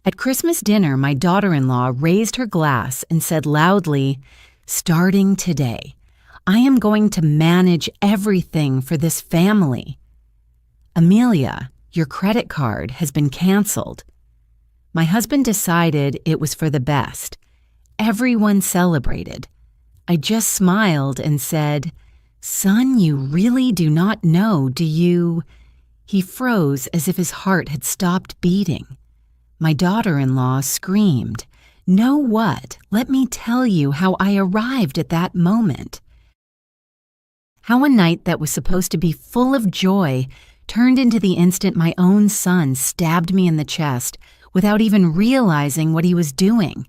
At Christmas dinner, my daughter-in-law raised her glass and said loudly, "Starting today, I am going to manage everything for this family. Amelia, your credit card has been canceled." My husband decided it was for the best. Everyone celebrated. I just smiled and said, "Son, you really do not know, do you?" He froze as if his heart had stopped beating. My daughter-in-law screamed, "Know what? Let me tell you how I arrived at that moment." How a night that was supposed to be full of joy turned into the instant my own son stabbed me in the chest without even realizing what he was doing.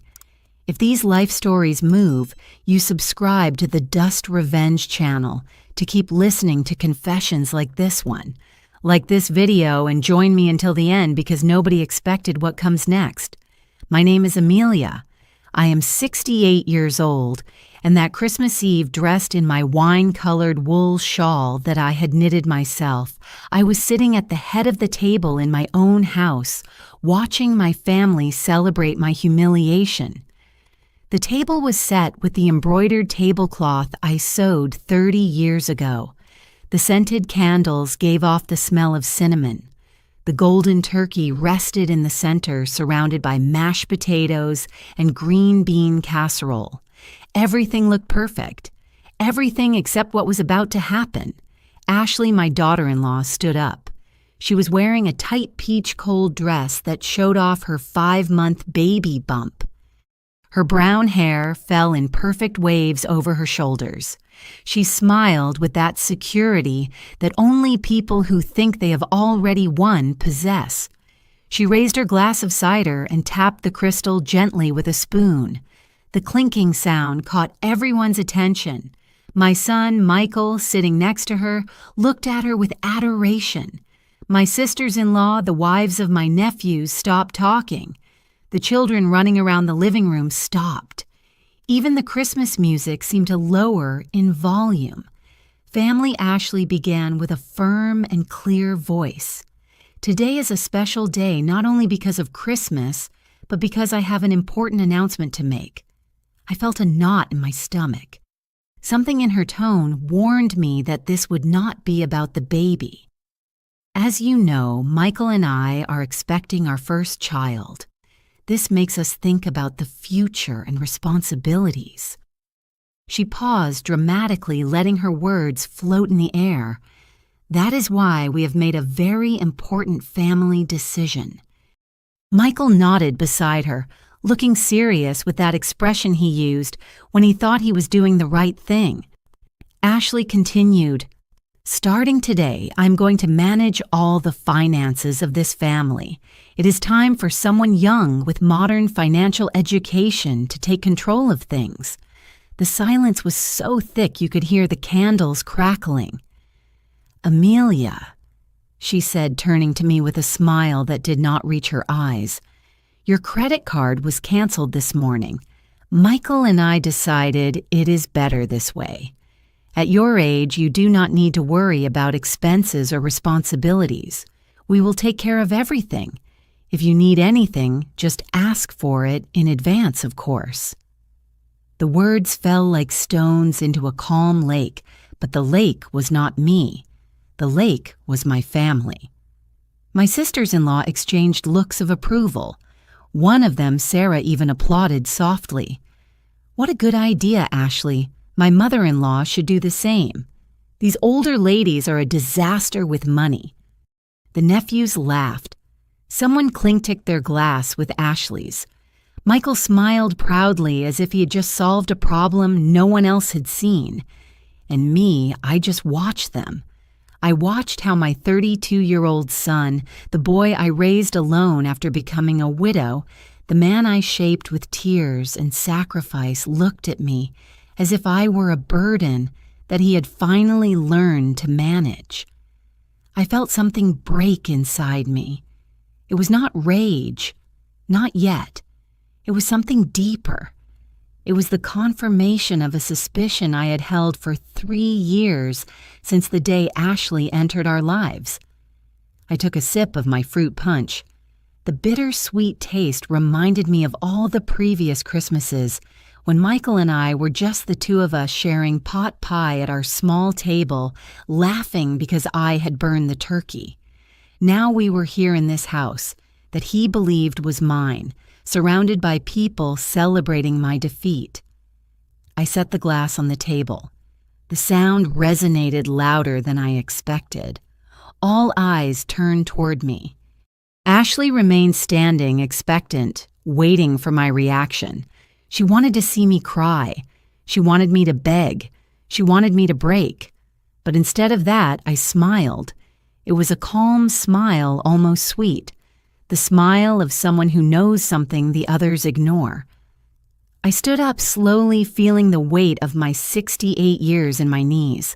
If these life stories move, you subscribe to the Dust Revenge channel to keep listening to confessions like this one. Like this video and join me until the end because nobody expected what comes next. My name is Amelia. I am 68 years old, and that Christmas Eve, dressed in my wine-colored wool shawl that I had knitted myself, I was sitting at the head of the table in my own house, watching my family celebrate my humiliation. The table was set with the embroidered tablecloth I sewed 30 years ago. The scented candles gave off the smell of cinnamon. The golden turkey rested in the center, surrounded by mashed potatoes and green bean casserole. Everything looked perfect. Everything except what was about to happen. Ashley, my daughter-in-law, stood up. She was wearing a tight peach-cold dress that showed off her 5-month baby bump. Her brown hair fell in perfect waves over her shoulders. She smiled with that security that only people who think they have already won possess. She raised her glass of cider and tapped the crystal gently with a spoon. The clinking sound caught everyone's attention. My son, Michael, sitting next to her, looked at her with adoration. My sisters-in-law, the wives of my nephews, stopped talking. The children running around the living room stopped. Even the Christmas music seemed to lower in volume. Family Ashley began with a firm and clear voice. "Today is a special day not only because of Christmas, but because I have an important announcement to make." I felt a knot in my stomach. Something in her tone warned me that this would not be about the baby. As you know, Michael and I are expecting our first child. This makes us think about the future and responsibilities. She paused dramatically, letting her words float in the air. "That is why we have made a very important family decision." Michael nodded beside her, looking serious with that expression he used when he thought he was doing the right thing. Ashley continued, "Starting today, I'm going to manage all the finances of this family. It is time for someone young with modern financial education to take control of things." The silence was so thick you could hear the candles crackling. "Amelia," she said, turning to me with a smile that did not reach her eyes, "your credit card was canceled this morning. Michael and I decided it is better this way. At your age, you do not need to worry about expenses or responsibilities. We will take care of everything. If you need anything, just ask for it in advance, of course." The words fell like stones into a calm lake, but the lake was not me. The lake was my family. My sisters-in-law exchanged looks of approval. One of them, Sarah, even applauded softly. "What a good idea, Ashley. My mother-in-law should do the same. These older ladies are a disaster with money." The nephews laughed. Someone clink-ticked their glass with Ashley's. Michael smiled proudly as if he had just solved a problem no one else had seen. And me, I just watched them. I watched how my 32-year-old son, the boy I raised alone after becoming a widow, the man I shaped with tears and sacrifice, looked at me as if I were a burden that he had finally learned to manage. I felt something break inside me. It was not rage, not yet. It was something deeper. It was the confirmation of a suspicion I had held for 3 years since the day Ashley entered our lives. I took a sip of my fruit punch. The bittersweet taste reminded me of all the previous Christmases when Michael and I were just the two of us sharing pot pie at our small table, laughing because I had burned the turkey. Now we were here in this house that he believed was mine, surrounded by people celebrating my defeat. I set the glass on the table. The sound resonated louder than I expected. All eyes turned toward me. Ashley remained standing, expectant, waiting for my reaction. She wanted to see me cry. She wanted me to beg. She wanted me to break. But instead of that, I smiled. It was a calm smile, almost sweet. The smile of someone who knows something the others ignore. I stood up slowly, feeling the weight of my 68 years in my knees.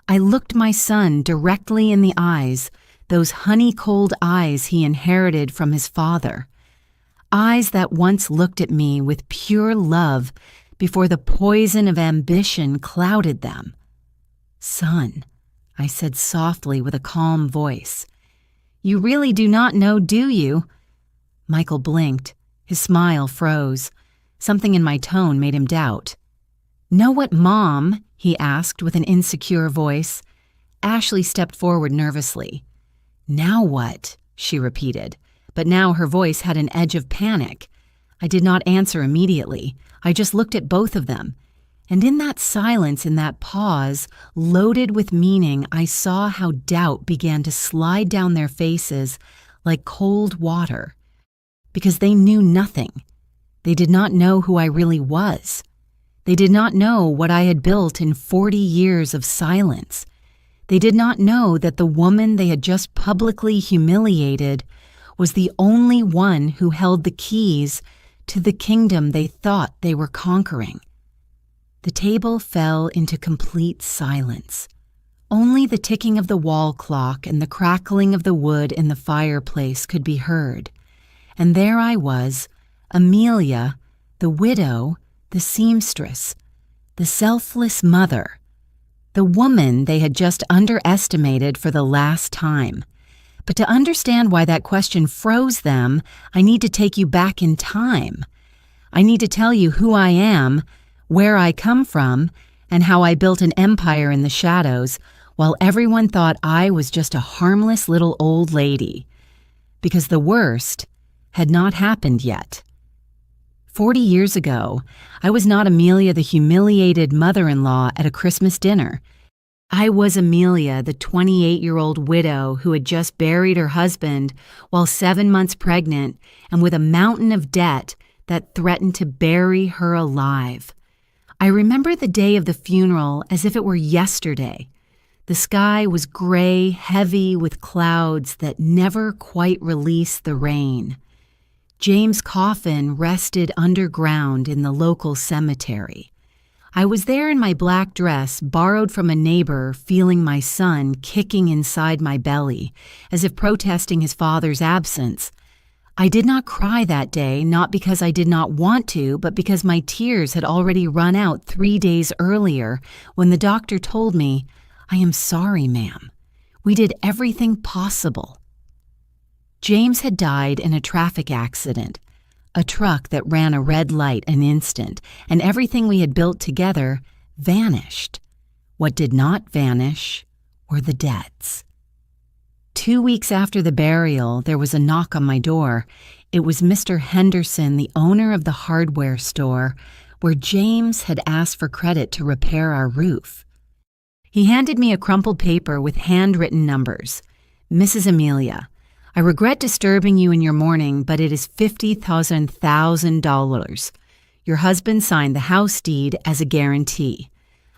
I looked my son directly in the eyes, those honey-cold eyes he inherited from his father. Eyes that once looked at me with pure love before the poison of ambition clouded them. "Son," I said softly with a calm voice. "You really do not know, do you?" Michael blinked. His smile froze. Something in my tone made him doubt. "Know what, Mom?" he asked with an insecure voice. Ashley stepped forward nervously. "Now what?" she repeated, but now her voice had an edge of panic. I did not answer immediately. I just looked at both of them. And in that silence, in that pause, loaded with meaning, I saw how doubt began to slide down their faces like cold water. Because they knew nothing. They did not know who I really was. They did not know what I had built in 40 years of silence. They did not know that the woman they had just publicly humiliated was the only one who held the keys to the kingdom they thought they were conquering. The table fell into complete silence. Only the ticking of the wall clock and the crackling of the wood in the fireplace could be heard. And there I was, Amelia, the widow, the seamstress, the selfless mother, the woman they had just underestimated for the last time. But to understand why that question froze them, I need to take you back in time. I need to tell you who I am, where I come from, and how I built an empire in the shadows while everyone thought I was just a harmless little old lady. Because the worst had not happened yet. 40 years ago, I was not Amelia the humiliated mother-in-law at a Christmas dinner. I was Amelia, the 28-year-old widow who had just buried her husband while 7 months pregnant and with a mountain of debt that threatened to bury her alive. I remember the day of the funeral as if it were yesterday. The sky was gray, heavy with clouds that never quite released the rain. James' coffin rested underground in the local cemetery. I was there in my black dress, borrowed from a neighbor, feeling my son kicking inside my belly, as if protesting his father's absence. I did not cry that day, not because I did not want to, but because my tears had already run out 3 days earlier when the doctor told me, "I am sorry, ma'am. We did everything possible." James had died in a traffic accident, a truck that ran a red light an instant, and everything we had built together vanished. What did not vanish were the debts. 2 weeks after the burial, there was a knock on my door. It was Mr. Henderson, the owner of the hardware store, where James had asked for credit to repair our roof. He handed me a crumpled paper with handwritten numbers. "Mrs. Amelia, I regret disturbing you in your morning, but it is $50,000. Your husband signed the house deed as a guarantee.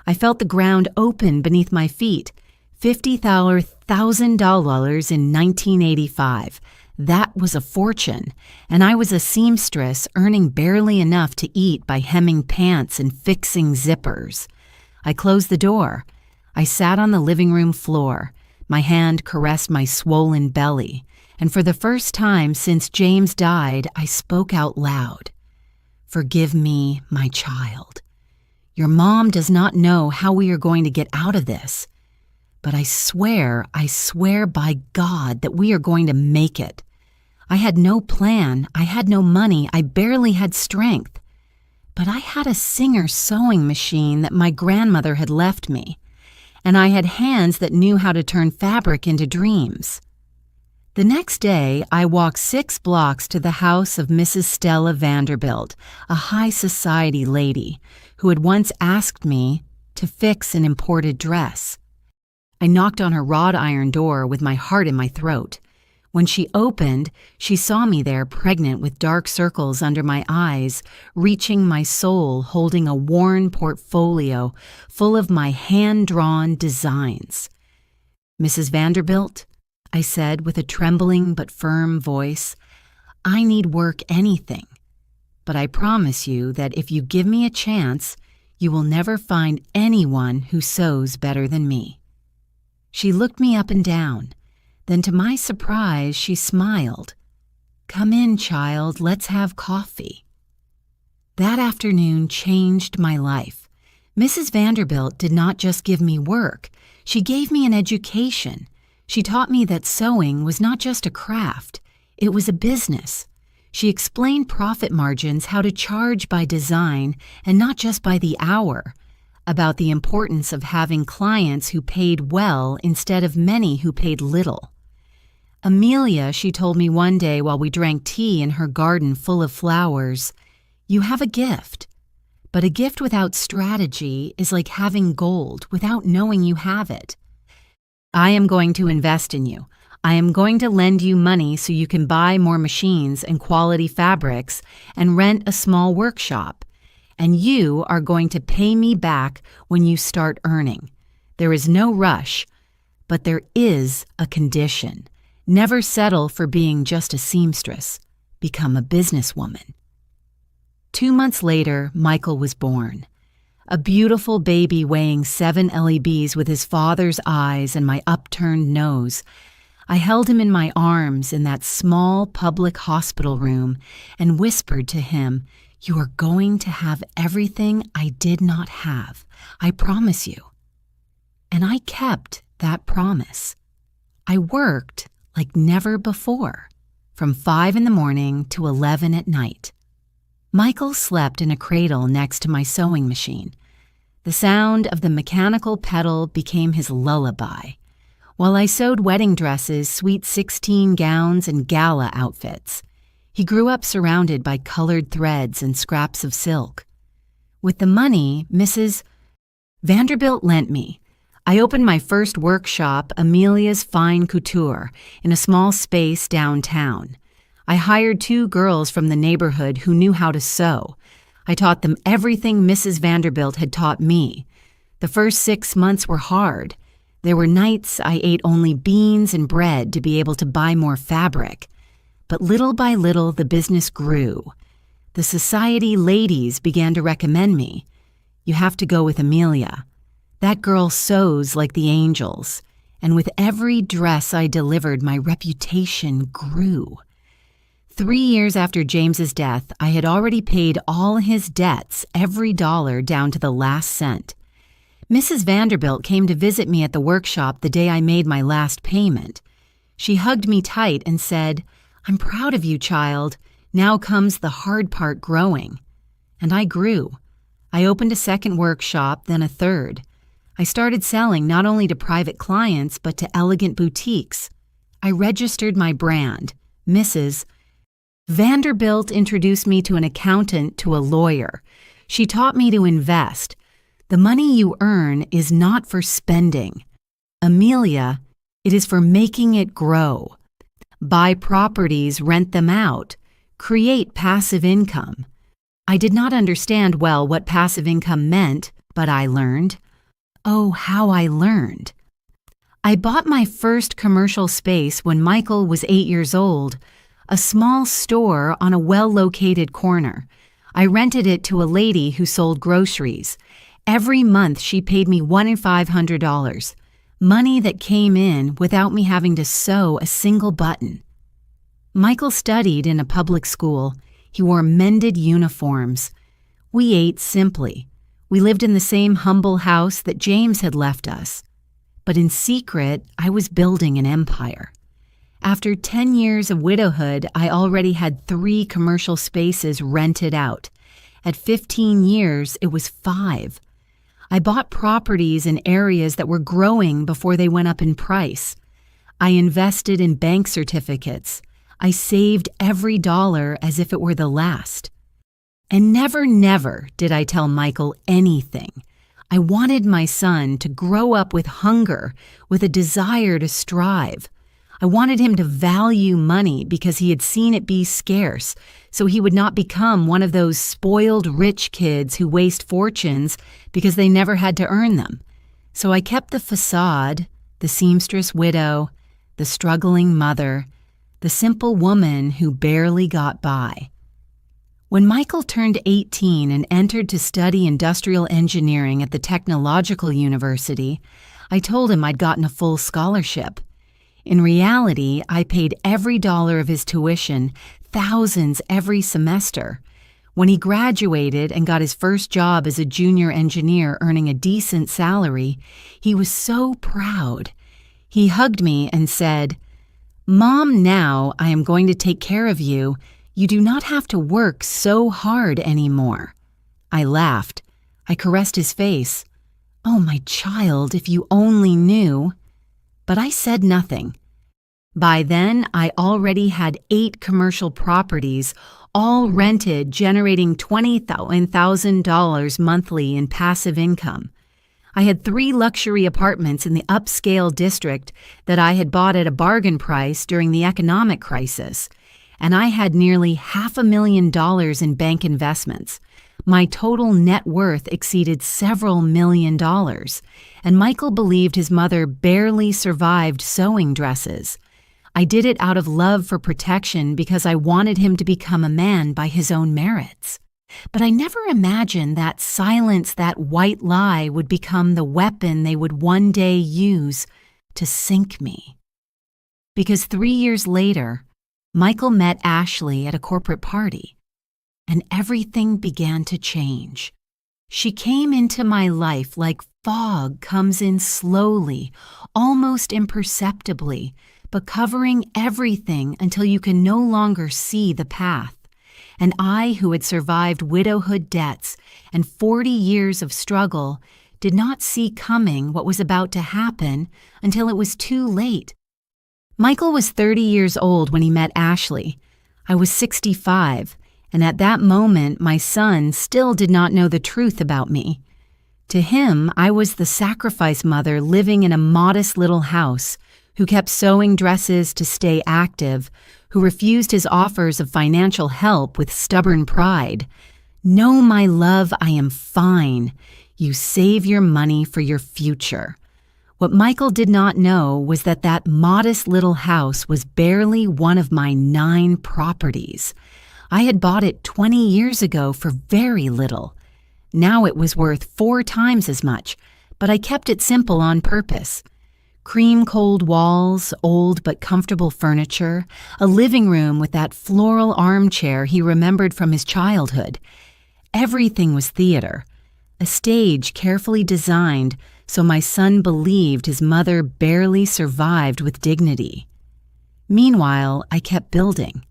I felt the ground open beneath my feet. $50,000 in 1985. That was a fortune, and I was a seamstress earning barely enough to eat by hemming pants and fixing zippers." I closed the door. I sat on the living room floor. My hand caressed my swollen belly. And for the first time since James died, I spoke out loud. "Forgive me, my child. Your mom does not know how we are going to get out of this. But I swear by God that we are going to make it. I had no plan, I had no money, I barely had strength. But I had a Singer sewing machine that my grandmother had left me, and I had hands that knew how to turn fabric into dreams. The next day, I walked 6 blocks to the house of Mrs. Stella Vanderbilt, a high society lady who had once asked me to fix an imported dress. I knocked on her wrought iron door with my heart in my throat. When she opened, she saw me there pregnant with dark circles under my eyes, reaching my soul holding a worn portfolio full of my hand-drawn designs. "Mrs. Vanderbilt," I said with a trembling but firm voice, "I need work anything, but I promise you that if you give me a chance, you will never find anyone who sews better than me." She looked me up and down. Then to my surprise, she smiled. "Come in, child, let's have coffee." That afternoon changed my life. Mrs. Vanderbilt did not just give me work, she gave me an education. She taught me that sewing was not just a craft, it was a business. She explained profit margins, how to charge by design and not just by the hour, about the importance of having clients who paid well instead of many who paid little. Amelia, she told me one day while we drank tea in her garden full of flowers, "You have a gift, but a gift without strategy is like having gold without knowing you have it. I am going to invest in you. I am going to lend you money so you can buy more machines and quality fabrics and rent a small workshop. And you are going to pay me back when you start earning. There is no rush, but there is a condition. Never settle for being just a seamstress. Become a businesswoman." 2 months later, Michael was born. A beautiful baby weighing 7 LEBs with his father's eyes and my upturned nose. I held him in my arms in that small public hospital room and whispered to him, "You are going to have everything I did not have. I promise you." And I kept that promise. I worked like never before, from 5 in the morning to 11 at night. Michael slept in a cradle next to my sewing machine. The sound of the mechanical pedal became his lullaby, while I sewed wedding dresses, sweet 16 gowns, and gala outfits. He grew up surrounded by colored threads and scraps of silk. With the money Mrs. Vanderbilt lent me, I opened my first workshop, Amelia's Fine Couture, in a small space downtown. I hired 2 girls from the neighborhood who knew how to sew. I taught them everything Mrs. Vanderbilt had taught me. The first 6 months were hard. There were nights I ate only beans and bread to be able to buy more fabric. But little by little, the business grew. The society ladies began to recommend me. "You have to go with Amelia. That girl sews like the angels." And with every dress I delivered, my reputation grew. 3 years after James's death, I had already paid all his debts, every dollar down to the last cent. Mrs. Vanderbilt came to visit me at the workshop the day I made my last payment. She hugged me tight and said, "I'm proud of you, child. Now comes the hard part, growing." And I grew. I opened a second workshop, then a third. I started selling not only to private clients, but to elegant boutiques. I registered my brand. Mrs. Vanderbilt introduced me to an accountant, to a lawyer. She taught me to invest. The money you earn is not for spending. Amelia, it is for making it grow. Buy properties, rent them out. Create passive income. I did not understand well what passive income meant, but I learned. Oh, how I learned. I bought my first commercial space when Michael was 8 years old, a small store on a well-located corner. I rented it to a lady who sold groceries. Every month she paid me $1,500, money that came in without me having to sew a single button. Michael studied in a public school. He wore mended uniforms. We ate simply. We lived in the same humble house that James had left us. But in secret, I was building an empire. After 10 years of widowhood, I already had 3 commercial spaces rented out. At 15 years, it was 5. I bought properties in areas that were growing before they went up in price. I invested in bank certificates. I saved every dollar as if it were the last. And never did I tell Michael anything. I wanted my son to grow up with hunger, with a desire to strive. I wanted him to value money because he had seen it be scarce, so he would not become one of those spoiled rich kids who waste fortunes because they never had to earn them. So I kept the facade, the seamstress widow, the struggling mother, the simple woman who barely got by. When Michael turned 18 and entered to study industrial engineering at the Technological University, I told him I'd gotten a full scholarship. In reality, I paid every dollar of his tuition, thousands every semester. When he graduated and got his first job as a junior engineer earning a decent salary, he was so proud. He hugged me and said, "Mom, now I am going to take care of you. You do not have to work so hard anymore." I laughed. I caressed his face. "Oh, my child, if you only knew." But I said nothing. By then, I already had 8 commercial properties, all rented, generating $20,000 monthly in passive income. I had 3 luxury apartments in the upscale district that I had bought at a bargain price during the economic crisis, and I had nearly $500,000 in bank investments. My total net worth exceeded several $1,000,000, and Michael believed his mother barely survived sewing dresses. I did it out of love for protection because I wanted him to become a man by his own merits. But I never imagined that silence, that white lie, would become the weapon they would one day use to sink me. Because 3 years later, Michael met Ashley at a corporate party, and everything began to change. She came into my life like fog comes in slowly, almost imperceptibly, but covering everything until you can no longer see the path. And I, who had survived widowhood debts and 40 years of struggle, did not see coming what was about to happen until it was too late. Michael was 30 years old when he met Ashley. I was 65, and at that moment my son still did not know the truth about me. To him, I was the sacrifice mother living in a modest little house, who kept sewing dresses to stay active, who refused his offers of financial help with stubborn pride. "No, my love, I am fine. You save your money for your future." What Michael did not know was that that modest little house was barely one of my 9 properties. I had bought it 20 years ago for very little. Now it was worth 4 times as much, but I kept it simple on purpose. Cream-cold walls, old but comfortable furniture, a living room with that floral armchair he remembered from his childhood. Everything was theater, a stage carefully designed so my son believed his mother barely survived with dignity. Meanwhile, I kept building.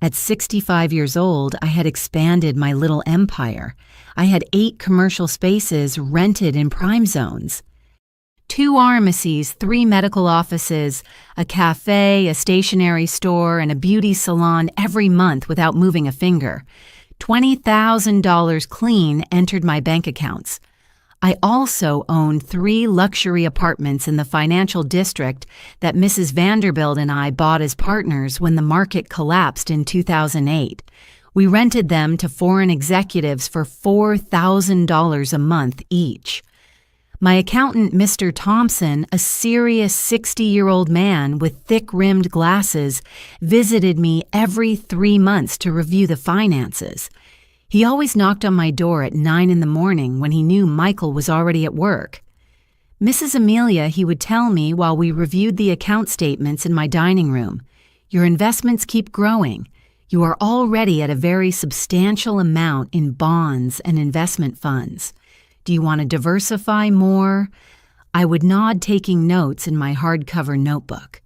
At 65 years old, I had expanded my little empire. I had 8 commercial spaces rented in prime zones. 2 pharmacies, 3 medical offices, a cafe, a stationery store, and a beauty salon every month without moving a finger. $20,000 clean entered my bank accounts. I also owned 3 luxury apartments in the financial district that Mrs. Vanderbilt and I bought as partners when the market collapsed in 2008. We rented them to foreign executives for $4,000 a month each. My accountant, Mr. Thompson, a serious 60-year-old man with thick-rimmed glasses, visited me every 3 months to review the finances. He always knocked on my door at 9 in the morning when he knew Michael was already at work. Mrs. Amelia, he would tell me while we reviewed the account statements in my dining room, "Your investments keep growing. You are already at a very substantial amount in bonds and investment funds. Do you want to diversify more?" I would nod, taking notes in my hardcover notebook.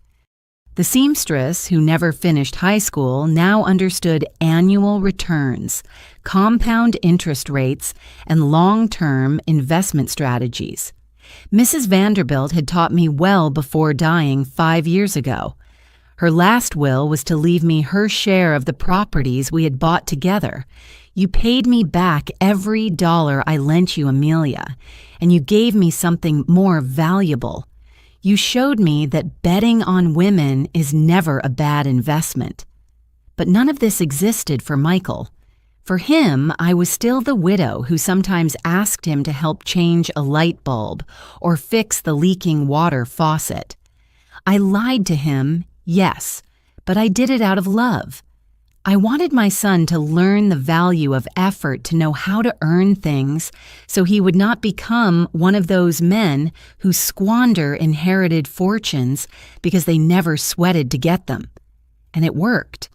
The seamstress, who never finished high school, now understood annual returns, compound interest rates, and long-term investment strategies. Mrs. Vanderbilt had taught me well before dying 5 years ago. Her last will was to leave me her share of the properties we had bought together. You paid me back every dollar I lent you, Amelia, and you gave me something more valuable. You showed me that betting on women is never a bad investment. But none of this existed for Michael. For him, I was still the widow who sometimes asked him to help change a light bulb or fix the leaking water faucet. I lied to him, yes, but I did it out of love. I wanted my son to learn the value of effort, to know how to earn things, so he would not become one of those men who squander inherited fortunes because they never sweated to get them. And it worked.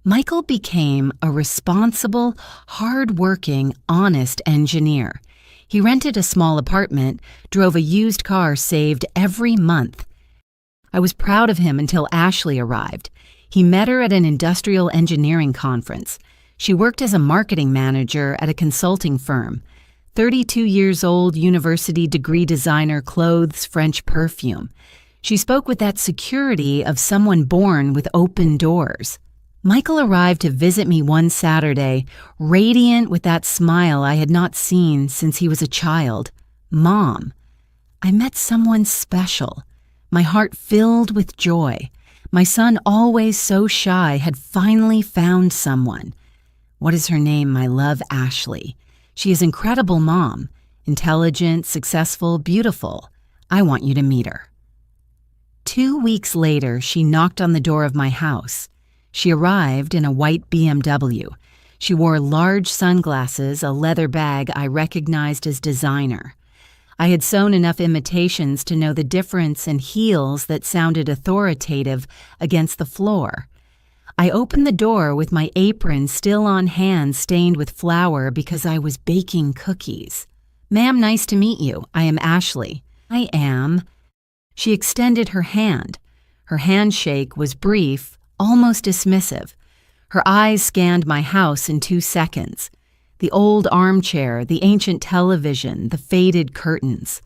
Michael became a responsible, hard-working, honest engineer. He rented a small apartment, drove a used car saved every month. I was proud of him until Ashley arrived. He met her at an industrial engineering conference. She worked as a marketing manager at a consulting firm. 32 years old, university degree designer, clothes French perfume. She spoke with that security of someone born with open doors. Michael arrived to visit me one Saturday, radiant with that smile I had not seen since he was a child. Mom. I met someone special. My heart filled with joy. My son, always so shy, had finally found someone. What is her name, my love? Ashley. She is incredible mom. Intelligent, successful, beautiful. I want you to meet her. 2 weeks later, she knocked on the door of my house. She arrived in a white BMW. She wore large sunglasses, a leather bag I recognized as designer. I had sewn enough imitations to know the difference in heels that sounded authoritative against the floor. I opened the door with my apron still on hand, stained with flour because I was baking cookies. Ma'am, nice to meet you. I am Ashley. I am. She extended her hand. Her handshake was brief, almost dismissive. Her eyes scanned my house in 2 seconds. The old armchair, the ancient television, the faded curtains.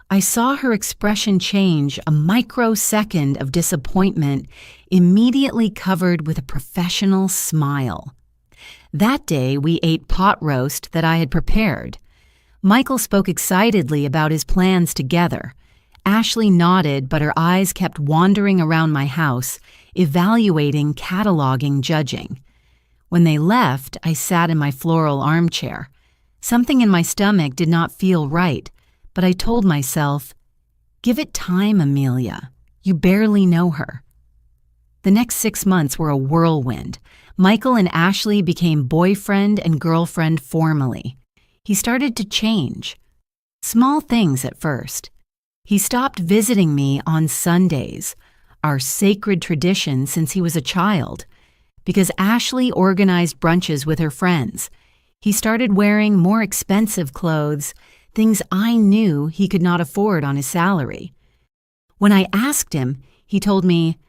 I saw her expression change, a microsecond of disappointment, immediately covered with a professional smile. That day, we ate pot roast that I had prepared. Michael spoke excitedly about his plans together. Ashley nodded, but her eyes kept wandering around my house, evaluating, cataloging, judging. When they left, I sat in my floral armchair. Something in my stomach did not feel right, but I told myself, give it time, Amelia. You barely know her. The next 6 months were a whirlwind. Michael and Ashley became boyfriend and girlfriend formally. He started to change. Small things at first. He stopped visiting me on Sundays, our sacred tradition since he was a child. Because Ashley organized brunches with her friends. He started wearing more expensive clothes, things I knew he could not afford on his salary. When I asked him, he told me,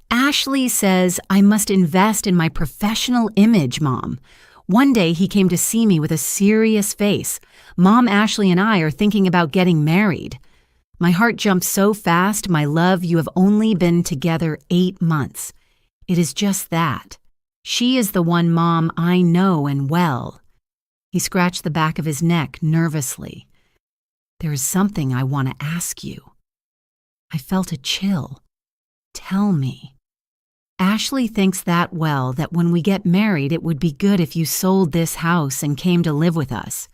Ashley says I must invest in my professional image, Mom. One day he came to see me with a serious face. Mom, Ashley and I are thinking about getting married. My heart jumped so fast, my love, you have only been together 8 months. It is just that. She is the one mom I know and well. He scratched the back of his neck nervously. There is something I want to ask you. I felt a chill. Tell me. Ashley thinks that well that when we get married it would be good if you sold this house and came to live with us.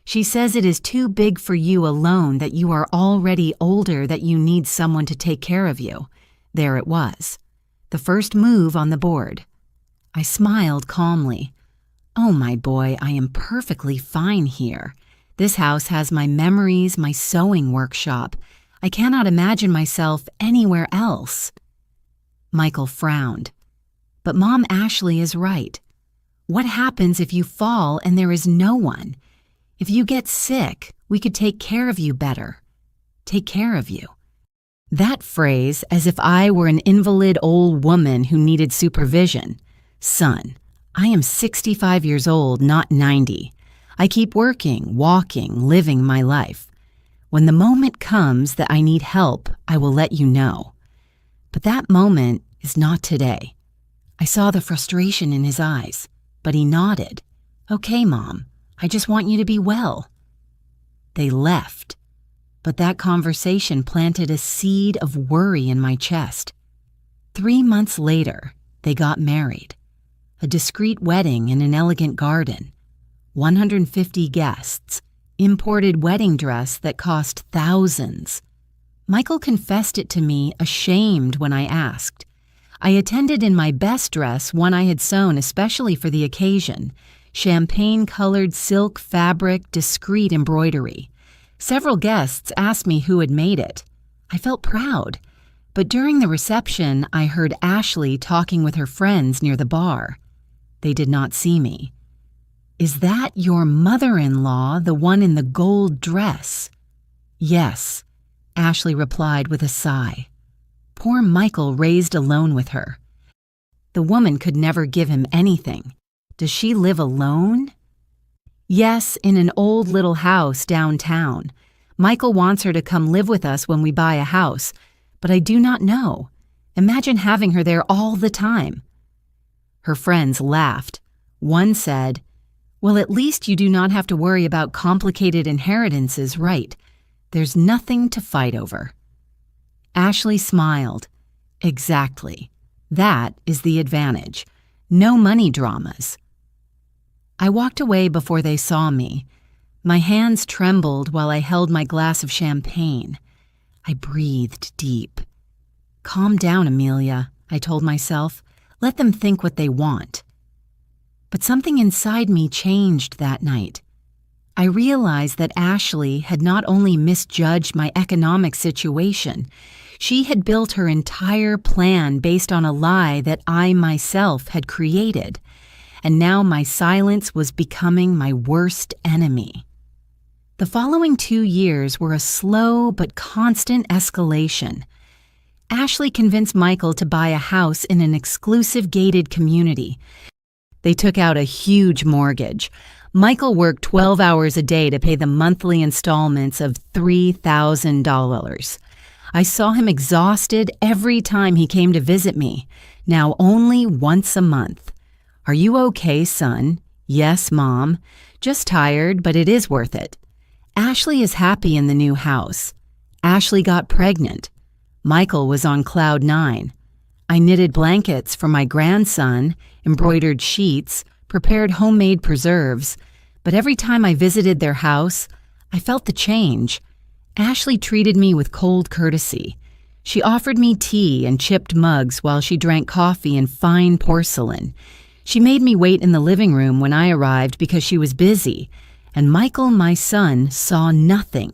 She says it is too big for you alone, that you are already older, that you need someone to take care of you. There it was. The first move on the board. I smiled calmly. Oh, my boy, I am perfectly fine here. This house has my memories, my sewing workshop. I cannot imagine myself anywhere else. Michael frowned. But Mom, Ashley is right. What happens if you fall and there is no one? If you get sick, we could take care of you better. Take care of you. That phrase, as if I were an invalid old woman who needed supervision. Son, I am 65 years old, not 90. I keep working, walking, living my life. When the moment comes that I need help, I will let you know. But that moment is not today. I saw the frustration in his eyes, but he nodded. Okay, Mom, I just want you to be well. They left, but that conversation planted a seed of worry in my chest. 3 months later, they got married. A discreet wedding in an elegant garden. 150 guests. Imported wedding dress that cost thousands. Michael confessed it to me, ashamed when I asked. I attended in my best dress, one I had sewn especially for the occasion. Champagne-colored silk fabric, discreet embroidery. Several guests asked me who had made it. I felt proud, but during the reception, I heard Ashley talking with her friends near the bar. They did not see me. Is that your mother-in-law, the one in the gold dress? Yes, Ashley replied with a sigh. Poor Michael raised alone with her. The woman could never give him anything. Does she live alone? Yes, in an old little house downtown. Michael wants her to come live with us when we buy a house, but I do not know. Imagine having her there all the time. Her friends laughed. One said, well, at least you do not have to worry about complicated inheritances, right? There's nothing to fight over. Ashley smiled. Exactly. That is the advantage. No money dramas. I walked away before they saw me. My hands trembled while I held my glass of champagne. I breathed deep. Calm down, Amelia, I told myself. Let them think what they want. But something inside me changed that night. I realized that Ashley had not only misjudged my economic situation, she had built her entire plan based on a lie that I myself had created. And now my silence was becoming my worst enemy. The following 2 years were a slow but constant escalation. Ashley convinced Michael to buy a house in an exclusive gated community. They took out a huge mortgage. Michael worked 12 hours a day to pay the monthly installments of $3,000. I saw him exhausted every time he came to visit me, now only once a month. Are you okay, son? Yes, Mom. Just tired, but it is worth it. Ashley is happy in the new house. Ashley got pregnant. Michael was on cloud 9. I knitted blankets for my grandson, embroidered sheets, prepared homemade preserves, but every time I visited their house, I felt the change. Ashley treated me with cold courtesy. She offered me tea and chipped mugs while she drank coffee in fine porcelain. She made me wait in the living room when I arrived because she was busy, and Michael, my son, saw nothing.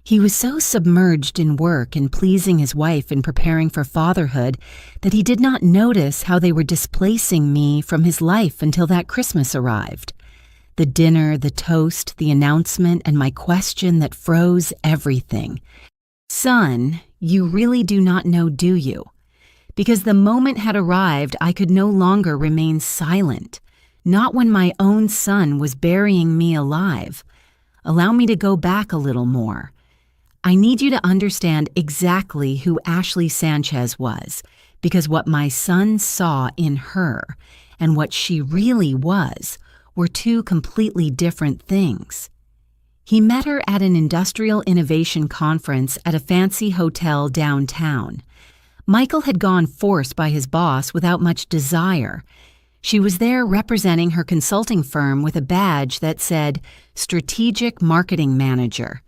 He was so submerged in work and pleasing his wife and preparing for fatherhood that he did not notice how they were displacing me from his life until that Christmas arrived. The dinner, the toast, the announcement, and my question that froze everything. Son, you really do not know, do you? Because the moment had arrived, I could no longer remain silent, not when my own son was burying me alive. Allow me to go back a little more. I need you to understand exactly who Ashley Sanchez was, because what my son saw in her and what she really was were two completely different things. He met her at an industrial innovation conference at a fancy hotel downtown. Michael had gone forced by his boss without much desire. She was there representing her consulting firm with a badge that said Strategic Marketing Manager.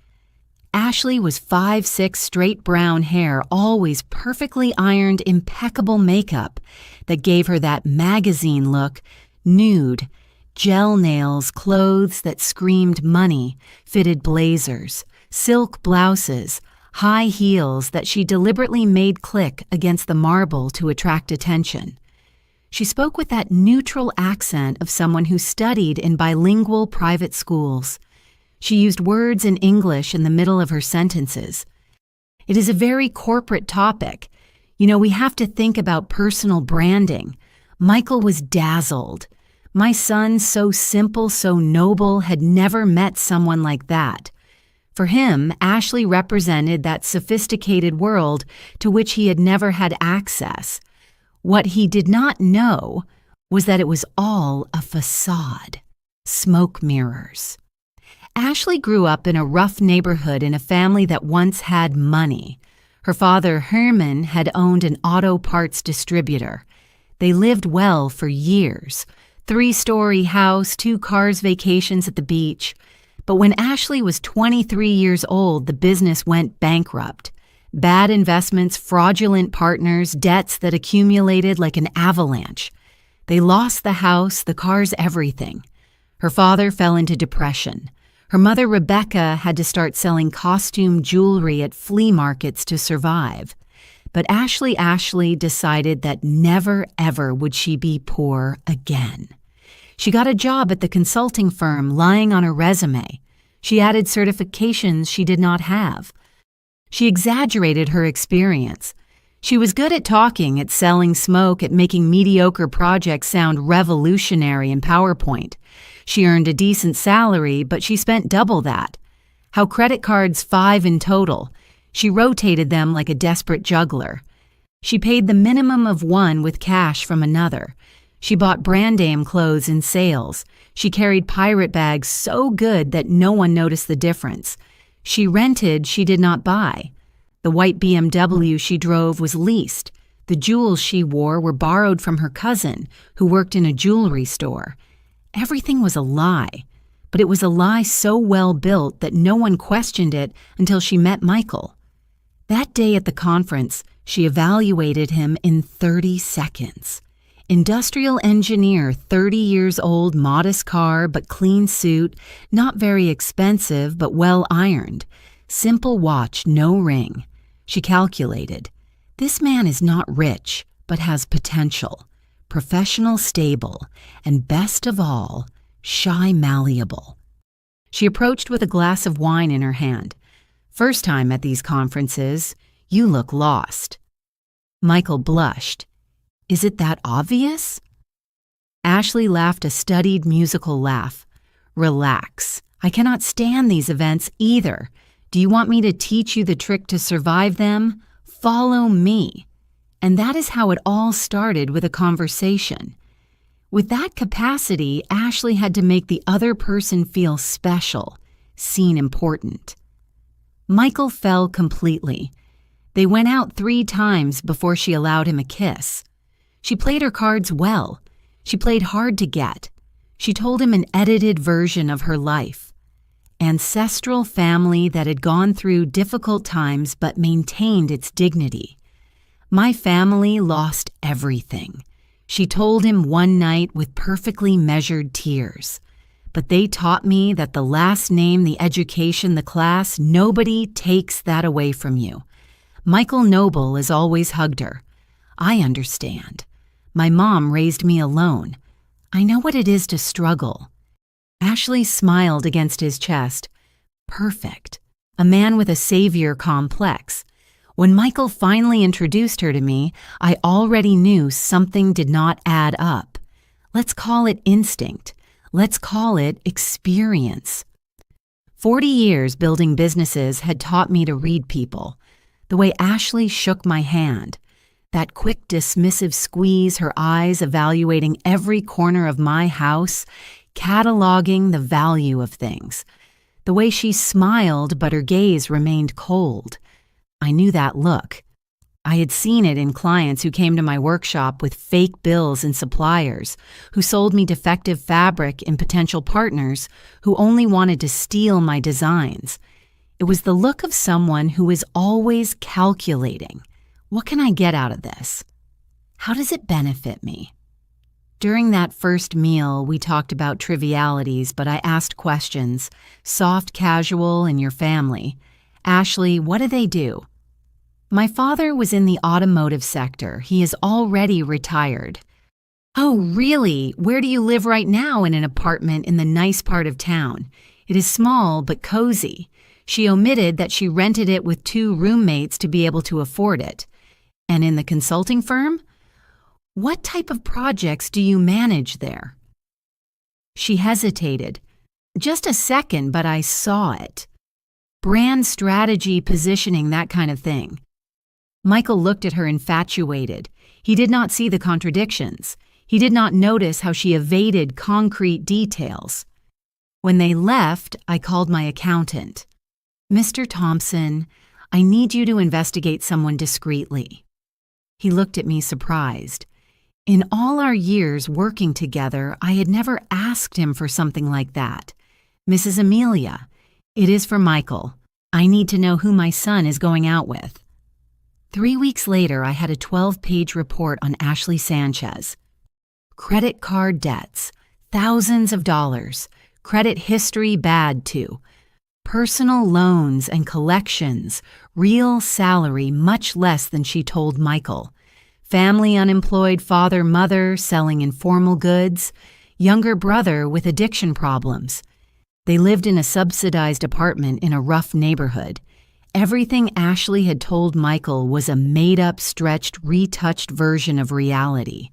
Ashley was 5'6", straight brown hair, always perfectly ironed, impeccable makeup that gave her that magazine look, nude, gel nails, clothes that screamed money, fitted blazers, silk blouses, high heels that she deliberately made click against the marble to attract attention. She spoke with that neutral accent of someone who studied in bilingual private schools. She used words in English in the middle of her sentences. It is a very corporate topic. We have to think about personal branding. Michael was dazzled. My son, so simple, so noble, had never met someone like that. For him, Ashley represented that sophisticated world to which he had never had access. What he did not know was that it was all a facade, smoke mirrors. Ashley grew up in a rough neighborhood in a family that once had money. Her father, Herman, had owned an auto parts distributor. They lived well for years. 3-story house, 2 cars, vacations at the beach. But when Ashley was 23 years old, the business went bankrupt. Bad investments, fraudulent partners, debts that accumulated like an avalanche. They lost the house, the cars, everything. Her father fell into depression. Her mother, Rebecca, had to start selling costume jewelry at flea markets to survive. But Ashley decided that never, ever would she be poor again. She got a job at the consulting firm, lying on her resume. She added certifications she did not have. She exaggerated her experience. She was good at talking, at selling smoke, at making mediocre projects sound revolutionary in PowerPoint. She earned a decent salary, but she spent double that. How credit cards, 5 in total. She rotated them like a desperate juggler. She paid the minimum of one with cash from another. She bought brand name clothes in sales. She carried pirate bags so good that no one noticed the difference. She rented, she did not buy. The white BMW she drove was leased. The jewels she wore were borrowed from her cousin, who worked in a jewelry store. Everything was a lie, but it was a lie so well built that no one questioned it until she met Michael. That day at the conference, she evaluated him in 30 seconds. Industrial engineer, 30 years old, modest car, but clean suit, not very expensive, but well ironed. Simple watch, no ring. She calculated. This man is not rich, but has potential. Professional, stable, and best of all, shy, malleable. She approached with a glass of wine in her hand. First time at these conferences, you look lost. Michael blushed. Is it that obvious? Ashley laughed a studied musical laugh. Relax. I cannot stand these events either. Do you want me to teach you the trick to survive them? Follow me. And that is how it all started, with a conversation. With that capacity, Ashley had to make the other person feel special, seen important. Michael fell completely. They went out 3 times before she allowed him a kiss. She played her cards well. She played hard to get. She told him an edited version of her life. Ancestral family that had gone through difficult times but maintained its dignity. My family lost everything, she told him one night with perfectly measured tears. But they taught me that the last name, the education, the class, nobody takes that away from you. Michael Noble has always hugged her. I understand. My mom raised me alone. I know what it is to struggle. Ashley smiled against his chest. Perfect. A man with a savior complex. When Michael finally introduced her to me, I already knew something did not add up. Let's call it instinct. Let's call it experience. 40 years building businesses had taught me to read people. The way Ashley shook my hand, that quick dismissive squeeze, her eyes evaluating every corner of my house, cataloging the value of things. The way she smiled, but her gaze remained cold. I knew that look. I had seen it in clients who came to my workshop with fake bills and suppliers, who sold me defective fabric and potential partners who only wanted to steal my designs. It was the look of someone who is always calculating. What can I get out of this? How does it benefit me? During that first meal, we talked about trivialities, but I asked questions. Soft, casual, and your family. Ashley, what do they do? My father was in the automotive sector. He is already retired. Oh, really? Where do you live right now? In an apartment in the nice part of town. It is small but cozy. She omitted that she rented it with 2 roommates to be able to afford it. And in the consulting firm? What type of projects do you manage there? She hesitated. Just a second, but I saw it. Brand strategy, positioning, that kind of thing. Michael looked at her infatuated. He did not see the contradictions. He did not notice how she evaded concrete details. When they left, I called my accountant. Mr. Thompson, I need you to investigate someone discreetly. He looked at me surprised. In all our years working together, I had never asked him for something like that. Mrs. Amelia, it is for Michael. I need to know who my son is going out with. 3 weeks later, I had a 12-page report on Ashley Sanchez. Credit card debts, thousands of dollars. Credit history bad too. Personal loans and collections, real salary much less than she told Michael. Family unemployed father, mother selling informal goods. Younger brother with addiction problems. They lived in a subsidized apartment in a rough neighborhood. Everything Ashley had told Michael was a made-up, stretched, retouched version of reality.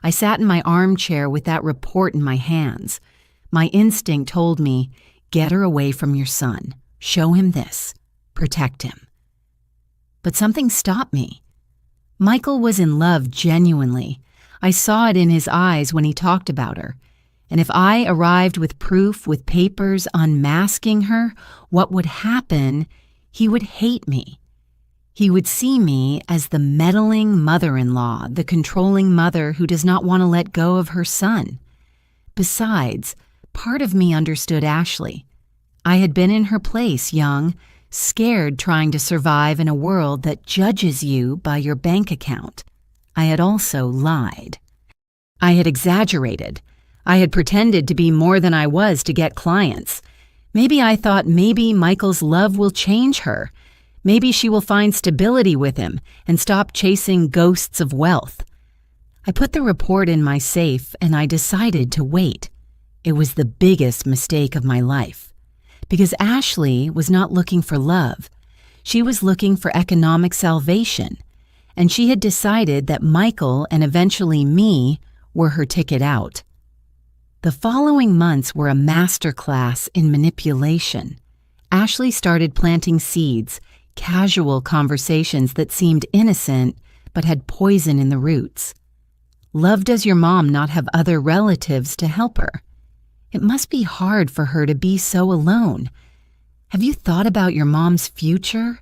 I sat in my armchair with that report in my hands. My instinct told me, get her away from your son. Show him this. Protect him. But something stopped me. Michael was in love genuinely. I saw it in his eyes when he talked about her. And if I arrived with proof, with papers unmasking her, what would happen? He would hate me. He would see me as the meddling mother-in-law, the controlling mother who does not want to let go of her son. Besides, part of me understood Ashley. I had been in her place, young, scared trying to survive in a world that judges you by your bank account. I had also lied. I had exaggerated. I had pretended to be more than I was to get clients. Maybe I thought maybe Michael's love will change her. Maybe she will find stability with him and stop chasing ghosts of wealth. I put the report in my safe and I decided to wait. It was the biggest mistake of my life. Because Ashley was not looking for love. She was looking for economic salvation. And she had decided that Michael and eventually me were her ticket out. The following months were a masterclass in manipulation. Ashley started planting seeds, casual conversations that seemed innocent but had poison in the roots. Love, does your mom not have other relatives to help her? It must be hard for her to be so alone. Have you thought about your mom's future?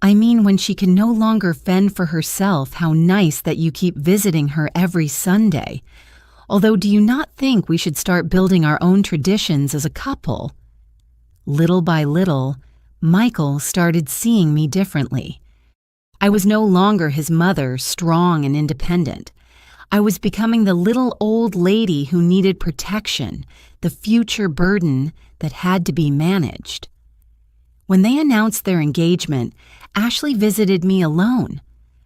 I mean, when she can no longer fend for herself, how nice that you keep visiting her every Sunday. Although, do you not think we should start building our own traditions as a couple? Little by little, Michael started seeing me differently. I was no longer his mother, strong and independent. I was becoming the little old lady who needed protection, the future burden that had to be managed. When they announced their engagement, Ashley visited me alone.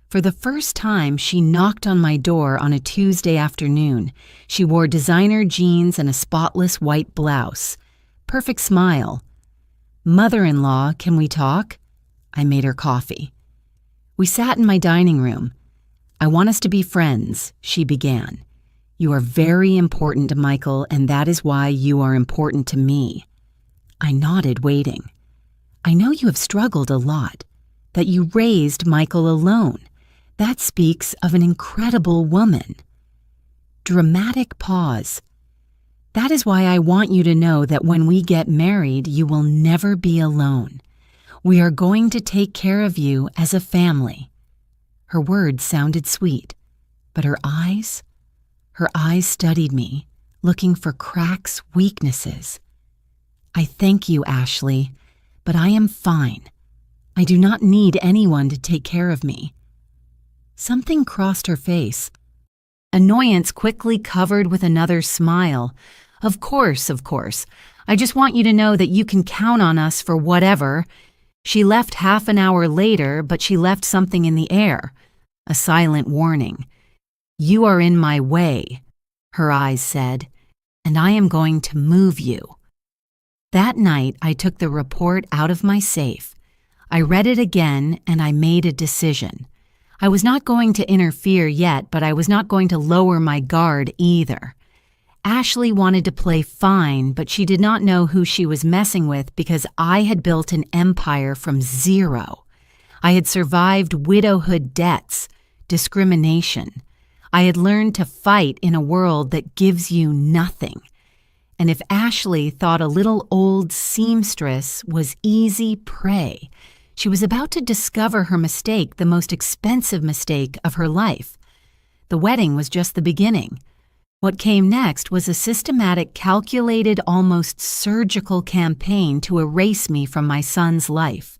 For the first time, she knocked on my door on a Tuesday afternoon. She wore designer jeans and a spotless white blouse. Perfect smile. Mother-in-law, can we talk? I made her coffee. We sat in my dining room. I want us to be friends, she began. You are very important to Michael, and that is why you are important to me. I nodded, waiting. I know you have struggled a lot, that you raised Michael alone. That speaks of an incredible woman. Dramatic pause. That is why I want you to know that when we get married, you will never be alone. We are going to take care of you as a family. Her words sounded sweet, but her eyes studied me, looking for cracks, weaknesses. I thank you, Ashley, but I am fine. I do not need anyone to take care of me. Something crossed her face. Annoyance quickly covered with another smile. Of course. I just want you to know that you can count on us for whatever. She left half an hour later, but she left something in the air. A silent warning. You are in my way, her eyes said, and I am going to move you. That night, I took the report out of my safe. I read it again and I made a decision. I was not going to interfere yet, but I was not going to lower my guard either. Ashley wanted to play fine, but she did not know who she was messing with because I had built an empire from zero. I had survived widowhood debts, discrimination. I had learned to fight in a world that gives you nothing. And if Ashley thought a little old seamstress was easy prey, she was about to discover her mistake, the most expensive mistake of her life. The wedding was just the beginning. What came next was a systematic, calculated, almost surgical campaign to erase me from my son's life.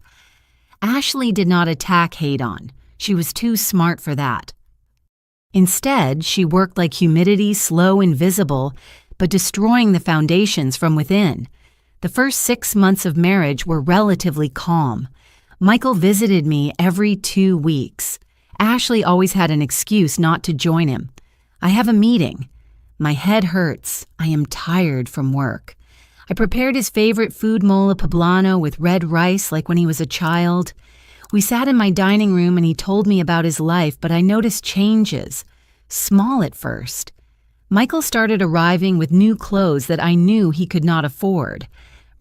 Ashley did not attack head-on. She was too smart for that. Instead, she worked like humidity, slow and visible, but destroying the foundations from within. The first 6 months of marriage were relatively calm. Michael visited me every 2 weeks. Ashley always had an excuse not to join him. I have a meeting. My head hurts. I am tired from work. I prepared his favorite food mole poblano with red rice like when he was a child. We sat in my dining room and he told me about his life, but I noticed changes. Small at first. Michael started arriving with new clothes that I knew he could not afford.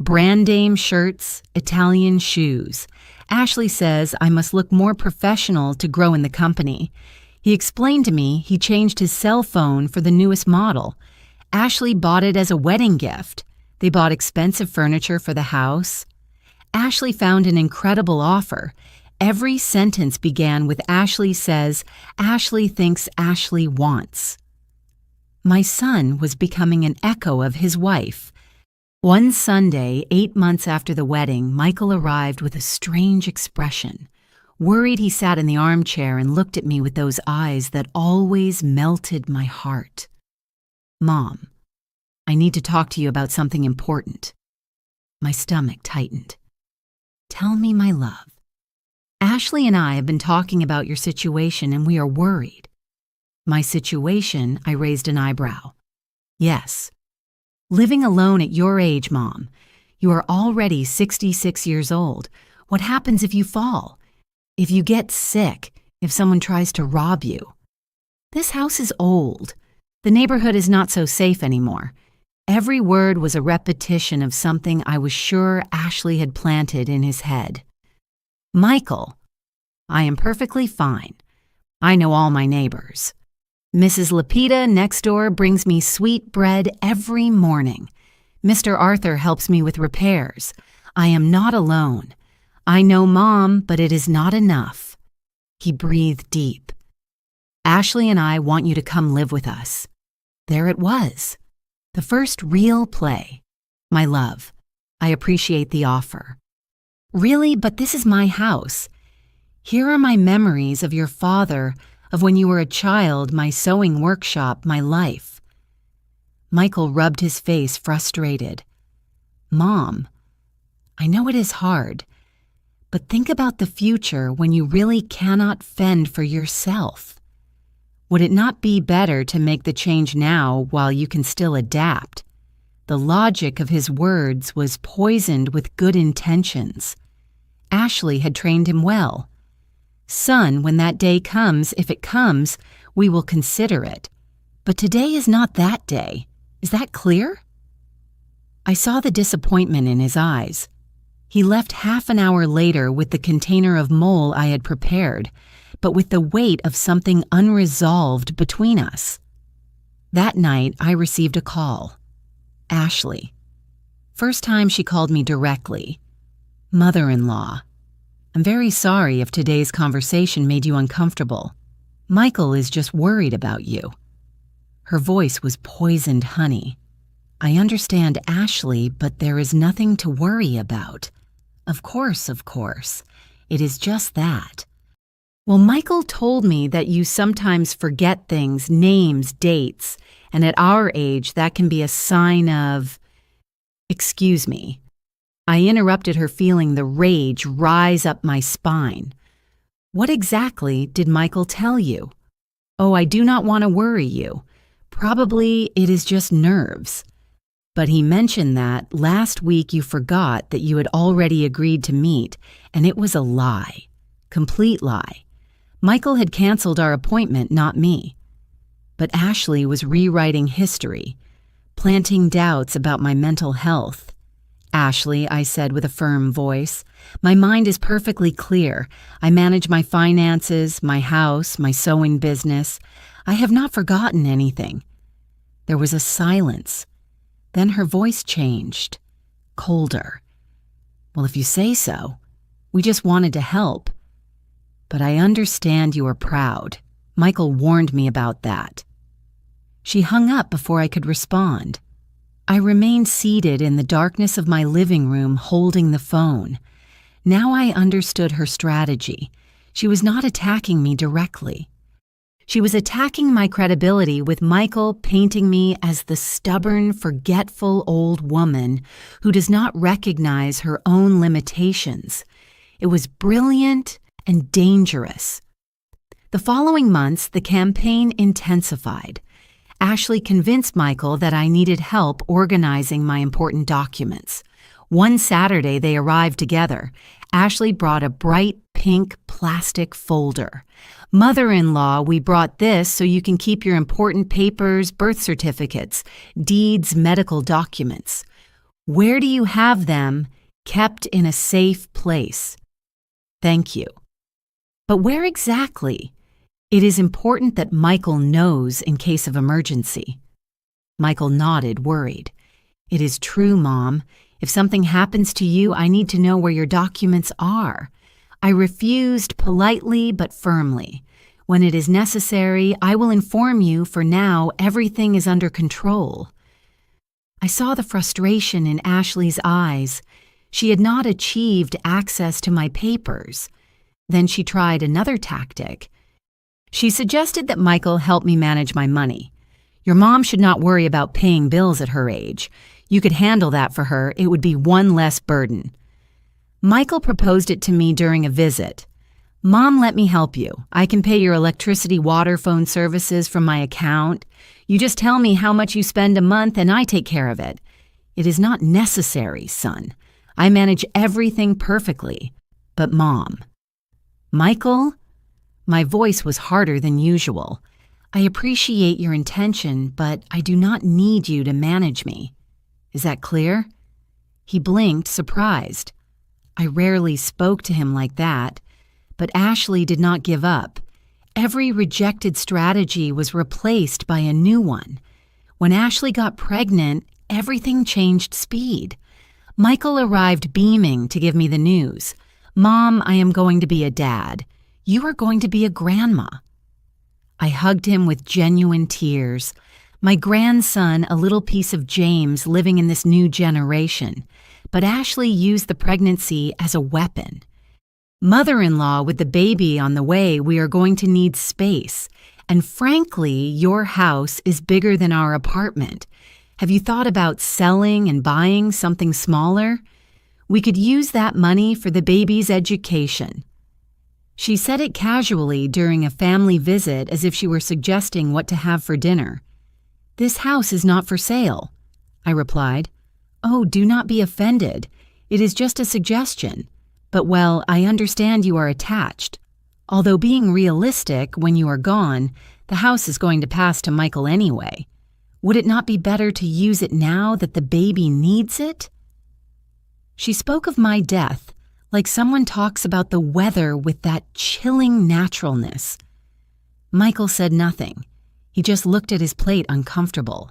Brand name shirts, Italian shoes. Ashley says I must look more professional to grow in the company. He explained to me he changed his cell phone for the newest model. Ashley bought it as a wedding gift. They bought expensive furniture for the house. Ashley found an incredible offer. Every sentence began with Ashley says, Ashley thinks Ashley wants. My son was becoming an echo of his wife. One Sunday, 8 months after the wedding, Michael arrived with a strange expression. Worried, he sat in the armchair and looked at me with those eyes that always melted my heart. Mom, I need to talk to you about something important. My stomach tightened. Tell me, my love. Ashley and I have been talking about your situation and we are worried. My situation, I raised an eyebrow. Yes. Living alone at your age, Mom. You are already 66 years old. What happens if you fall? If you get sick? If someone tries to rob you? This house is old. The neighborhood is not so safe anymore. Every word was a repetition of something I was sure Ashley had planted in his head. Michael, I am perfectly fine. I know all my neighbors. Mrs. Lapita next door brings me sweet bread every morning. Mr. Arthur helps me with repairs. I am not alone. I know Mom, but it is not enough. He breathed deep. Ashley and I want you to come live with us. There it was. The first real play. My love, I appreciate the offer. Really, but this is my house. Here are my memories of your father, of when you were a child, my sewing workshop, my life. Michael rubbed his face, frustrated. Mom, I know it is hard, but think about the future when you really cannot fend for yourself. Would it not be better to make the change now while you can still adapt? The logic of his words was poisoned with good intentions. Ashley had trained him well. Son, when that day comes, if it comes, we will consider it. But today is not that day. Is that clear? I saw the disappointment in his eyes. He left half an hour later with the container of mole I had prepared, but with the weight of something unresolved between us. That night, I received a call. Ashley. First time she called me directly. Mother-in-law. I'm very sorry if today's conversation made you uncomfortable. Michael is just worried about you. Her voice was poisoned honey. I understand Ashley, but there is nothing to worry about. Of course. It is just that. Well, Michael told me that you sometimes forget things, names, dates, and at our age, that can be a sign of... Excuse me. I interrupted her, feeling the rage rise up my spine. What exactly did Michael tell you? Oh, I do not want to worry you. Probably it is just nerves. But he mentioned that last week you forgot that you had already agreed to meet, and it was a lie. Complete lie. Michael had canceled our appointment, not me. But Ashley was rewriting history, planting doubts about my mental health. Ashley, I said with a firm voice, my mind is perfectly clear. I manage my finances, my house, my sewing business. I have not forgotten anything. There was a silence. Then her voice changed, colder. Well, if you say so, we just wanted to help. But I understand you are proud. Michael warned me about that. She hung up before I could respond. I remained seated in the darkness of my living room holding the phone. Now I understood her strategy. She was not attacking me directly. She was attacking my credibility with Michael painting me as the stubborn, forgetful old woman who does not recognize her own limitations. It was brilliant and dangerous. The following months, the campaign intensified. Ashley convinced Michael that I needed help organizing my important documents. One Saturday, they arrived together. Ashley brought a bright pink plastic folder. Mother-in-law, we brought this so you can keep your important papers, birth certificates, deeds, medical documents. Where do you have them? Kept in a safe place. Thank you. But where exactly? It is important that Michael knows in case of emergency. Michael nodded, worried. It is true, Mom. If something happens to you, I need to know where your documents are. I refused politely but firmly. When it is necessary, I will inform you. For now, everything is under control. I saw the frustration in Ashley's eyes. She had not achieved access to my papers. Then she tried another tactic. She suggested that Michael help me manage my money. Your mom should not worry about paying bills at her age. You could handle that for her. It would be one less burden. Michael proposed it to me during a visit. Mom, let me help you. I can pay your electricity, water, phone services from my account. You just tell me how much you spend a month and I take care of it. It is not necessary, son. I manage everything perfectly. But Mom. Michael? My voice was harder than usual. I appreciate your intention, but I do not need you to manage me. Is that clear? He blinked, surprised. I rarely spoke to him like that, but Ashley did not give up. Every rejected strategy was replaced by a new one. When Ashley got pregnant, everything changed speed. Michael arrived beaming to give me the news. Mom, I am going to be a dad. You are going to be a grandma. I hugged him with genuine tears. My grandson, a little piece of James living in this new generation. But Ashley used the pregnancy as a weapon. Mother-in-law, with the baby on the way, we are going to need space. And frankly, your house is bigger than our apartment. Have you thought about selling and buying something smaller? We could use that money for the baby's education. She said it casually during a family visit as if she were suggesting what to have for dinner. This house is not for sale, I replied. Oh, do not be offended. It is just a suggestion. But well, I understand you are attached. Although being realistic, when you are gone, the house is going to pass to Michael anyway. Would it not be better to use it now that the baby needs it? She spoke of my death, like someone talks about the weather with that chilling naturalness. Michael said nothing. He just looked at his plate uncomfortable.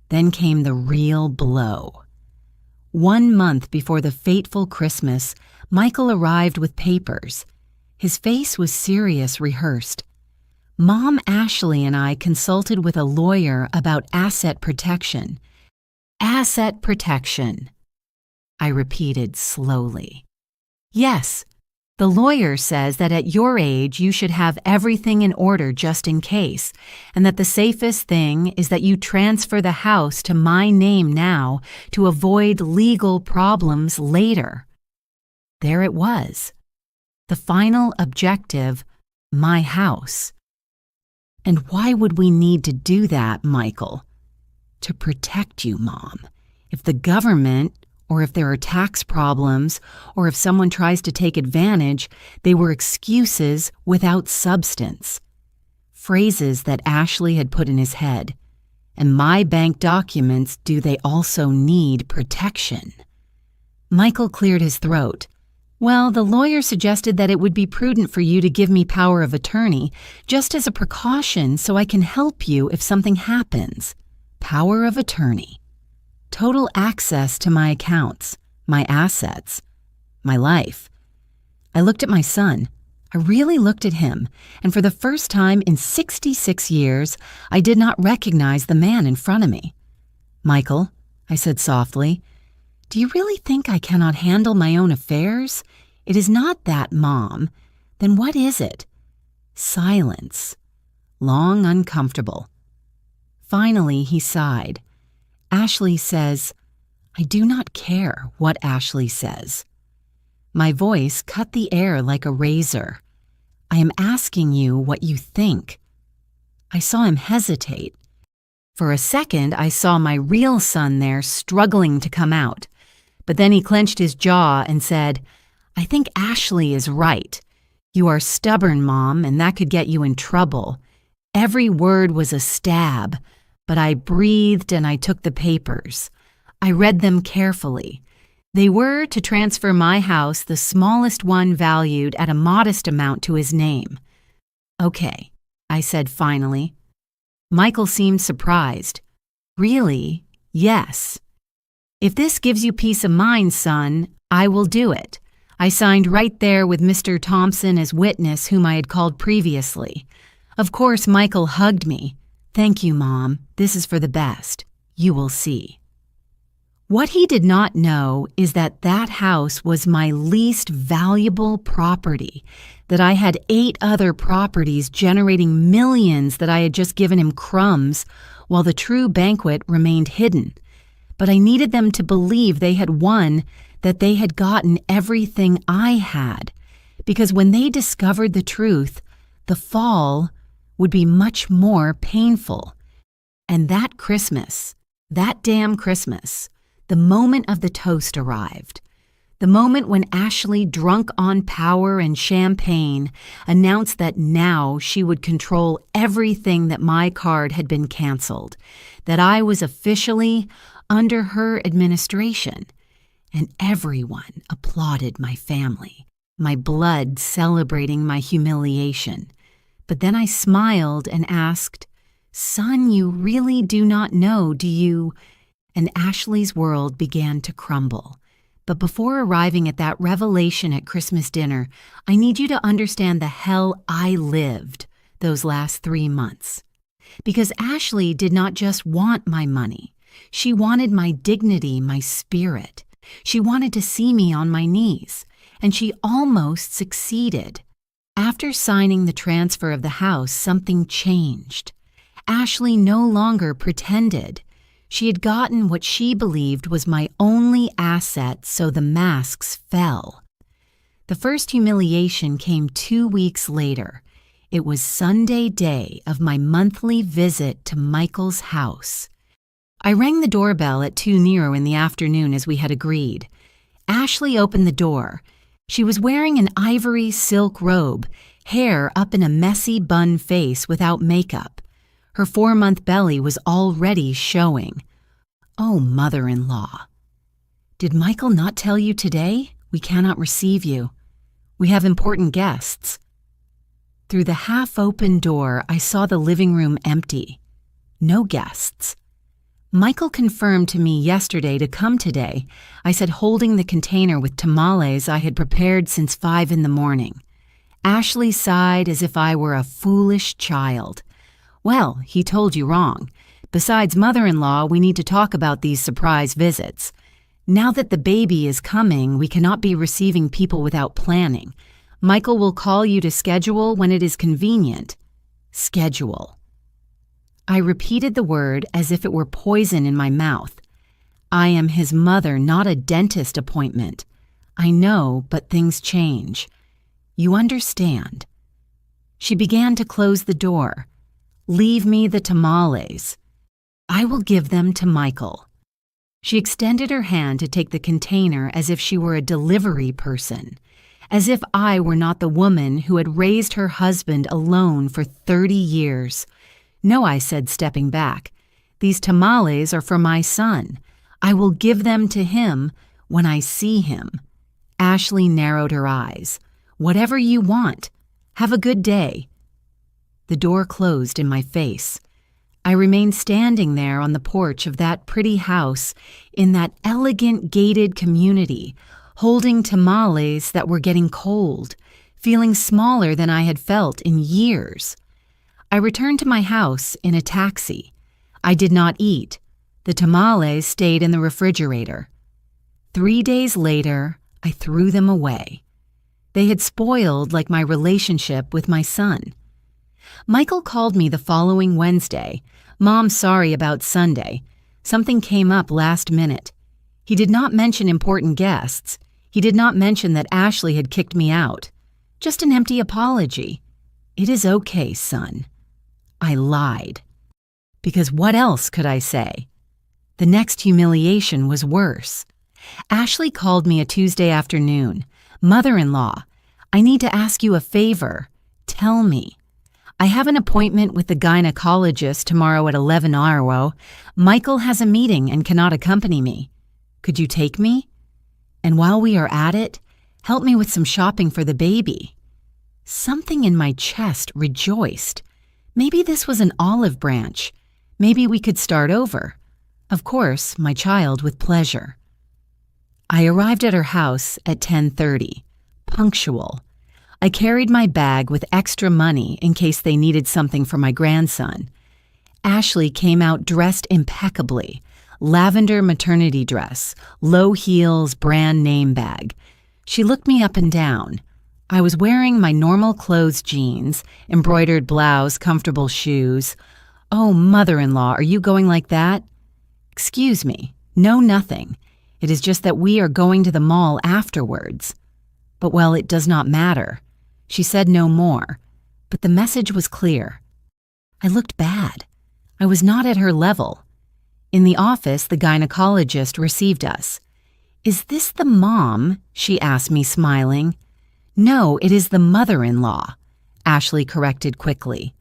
Then came the real blow. 1 month before the fateful Christmas, Michael arrived with papers. His face was serious, rehearsed. Mom Ashley and I consulted with a lawyer about asset protection. Asset protection, I repeated slowly. Yes, the lawyer says that at your age you should have everything in order just in case, and that the safest thing is that you transfer the house to my name now to avoid legal problems later. There it was. The final objective, my house. And why would we need to do that, Michael? To protect you, Mom. If the government, or if there are tax problems, or if someone tries to take advantage, they were excuses without substance. Phrases that Ashley had put in his head. And my bank documents, do they also need protection? Michael cleared his throat. Well, the lawyer suggested that it would be prudent for you to give me power of attorney, just as a precaution so I can help you if something happens. Power of attorney. Total access to my accounts, my assets, my life. I looked at my son. I really looked at him, and for the first time in 66 years, I did not recognize the man in front of me. Michael, I said softly, do you really think I cannot handle my own affairs? It is not that, Mom. Then what is it? Silence. Long, uncomfortable. Finally, he sighed. Ashley says, I do not care what Ashley says. My voice cut the air like a razor. I am asking you what you think. I saw him hesitate. For a second, I saw my real son there struggling to come out. But then he clenched his jaw and said, I think Ashley is right. You are stubborn, Mom, and that could get you in trouble. Every word was a stab, but I breathed and I took the papers. I read them carefully. They were to transfer my house, the smallest one valued at a modest amount, to his name. Okay, I said finally. Michael seemed surprised. Really? Yes. If this gives you peace of mind, son, I will do it. I signed right there with Mr. Thompson as witness, whom I had called previously. Of course, Michael hugged me. Thank you, Mom. This is for the best. You will see. What he did not know is that that house was my least valuable property, that I had 8 other properties generating millions that I had just given him crumbs, while the true banquet remained hidden. But I needed them to believe they had won, that they had gotten everything I had, because when they discovered the truth, the fall would be much more painful. And that Christmas, that damn Christmas, the moment of the toast arrived. The moment when Ashley, drunk on power and champagne, announced that now she would control everything, that my card had been canceled, that I was officially under her administration. And everyone applauded my family, my blood celebrating my humiliation. But then I smiled and asked, Son, you really do not know, do you? And Ashley's world began to crumble. But before arriving at that revelation at Christmas dinner, I need you to understand the hell I lived those last 3 months. Because Ashley did not just want my money. She wanted my dignity, my spirit. She wanted to see me on my knees. And she almost succeeded. After signing the transfer of the house, something changed. Ashley no longer pretended. She had gotten what she believed was my only asset, so the masks fell. The first humiliation came 2 weeks later. It was Sunday day of my monthly visit to Michael's house. I rang the doorbell at 2:00 in the afternoon as we had agreed. Ashley opened the door. She was wearing an ivory silk robe, hair up in a messy bun face without makeup. Her 4-month belly was already showing. Oh, mother-in-law. Did Michael not tell you today? We cannot receive you. We have important guests. Through the half-open door, I saw the living room empty. No guests. Michael confirmed to me yesterday to come today, I said, holding the container with tamales I had prepared since 5 in the morning. Ashley sighed as if I were a foolish child. Well, he told you wrong. Besides mother-in-law, we need to talk about these surprise visits. Now that the baby is coming, we cannot be receiving people without planning. Michael will call you to schedule when it is convenient. Schedule. I repeated the word as if it were poison in my mouth. I am his mother, not a dentist appointment. I know, but things change. You understand. She began to close the door. Leave me the tamales. I will give them to Michael. She extended her hand to take the container as if she were a delivery person, as if I were not the woman who had raised her husband alone for 30 years. "No," I said, stepping back. "These tamales are for my son. I will give them to him when I see him." Ashley narrowed her eyes. "Whatever you want. Have a good day." The door closed in my face. I remained standing there on the porch of that pretty house in that elegant gated community, holding tamales that were getting cold, feeling smaller than I had felt in years. I returned to my house in a taxi. I did not eat. The tamales stayed in the refrigerator. 3 days later, I threw them away. They had spoiled like my relationship with my son. Michael called me the following Wednesday. "Mom, sorry about Sunday. Something came up last minute." He did not mention important guests. He did not mention that Ashley had kicked me out. Just an empty apology. "It is okay, son." I lied. Because what else could I say? The next humiliation was worse. Ashley called me a Tuesday afternoon. "Mother-in-law, I need to ask you a favor. Tell me. I have an appointment with the gynecologist tomorrow at 11 Arwo. Michael has a meeting and cannot accompany me. Could you take me? And while we are at it, help me with some shopping for the baby." Something in my chest rejoiced. Maybe this was an olive branch. Maybe we could start over. Of course, my child with pleasure. I arrived at her house at 10:30, punctual. I carried my bag with extra money in case they needed something for my grandson. Ashley came out dressed impeccably. Lavender maternity dress, low heels, brand name bag. She looked me up and down. I was wearing my normal clothes, jeans, embroidered blouse, comfortable shoes. "Oh, mother-in-law, are you going like that?" "Excuse me. No, nothing. It is just that we are going to the mall afterwards." "But well, it does not matter." She said no more, but the message was clear. I looked bad. I was not at her level. In the office, the gynecologist received us. "Is this the mom?" she asked me, smiling. "No, it is the mother-in-law," Ashley corrected quickly.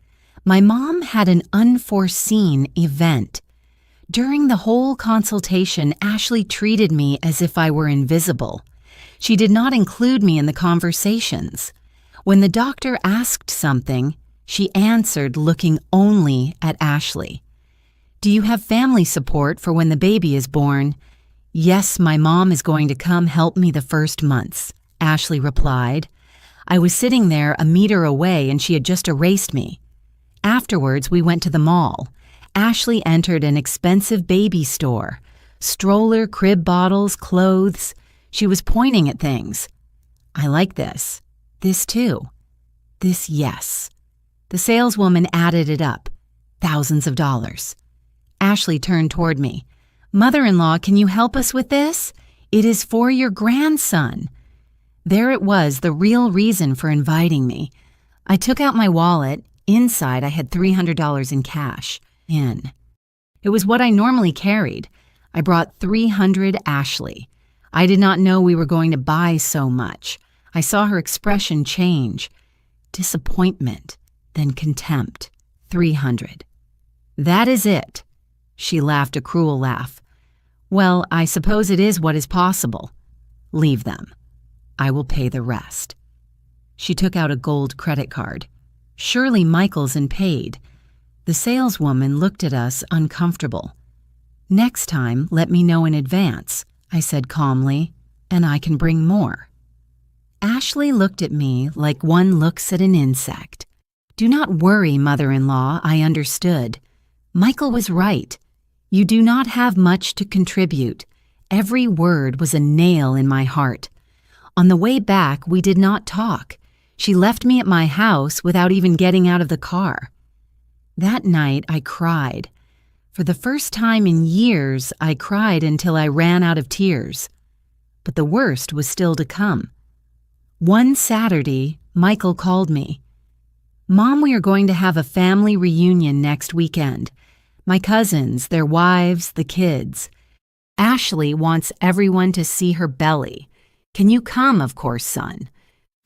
My mom had an unforeseen event. During the whole consultation, Ashley treated me as if I were invisible. She did not include me in the conversations. When the doctor asked something, she answered looking only at Ashley. "Do you have family support for when the baby is born?" "Yes, my mom is going to come help me the first months," Ashley replied. I was sitting there a meter away and she had just erased me. Afterwards, we went to the mall. Ashley entered an expensive baby store. Stroller, crib bottles, clothes. She was pointing at things. "I like this. This too. This, yes." The saleswoman added it up. Thousands of dollars. Ashley turned toward me. "Mother-in-law, can you help us with this? It is for your grandson." There it was, the real reason for inviting me. I took out my wallet. Inside, I had $300 in cash. It was what I normally carried. I brought $300 Ashley. I did not know we were going to buy so much. I saw her expression change. Disappointment, then contempt. $300. "That is it." She laughed a cruel laugh. "Well, I suppose it is what is possible. Leave them. I will pay the rest." She took out a gold credit card. "Surely Michael's and paid." The saleswoman looked at us uncomfortable. "Next time, let me know in advance," I said calmly, "and I can bring more." Ashley looked at me like one looks at an insect. "Do not worry, mother-in-law," I understood. Michael was right. You do not have much to contribute. Every word was a nail in my heart. On the way back, we did not talk. She left me at my house without even getting out of the car. That night, I cried. For the first time in years, I cried until I ran out of tears. But the worst was still to come. One Saturday, Michael called me. "Mom, we are going to have a family reunion next weekend. My cousins, their wives, the kids. Ashley wants everyone to see her belly. Can you come, of course, son?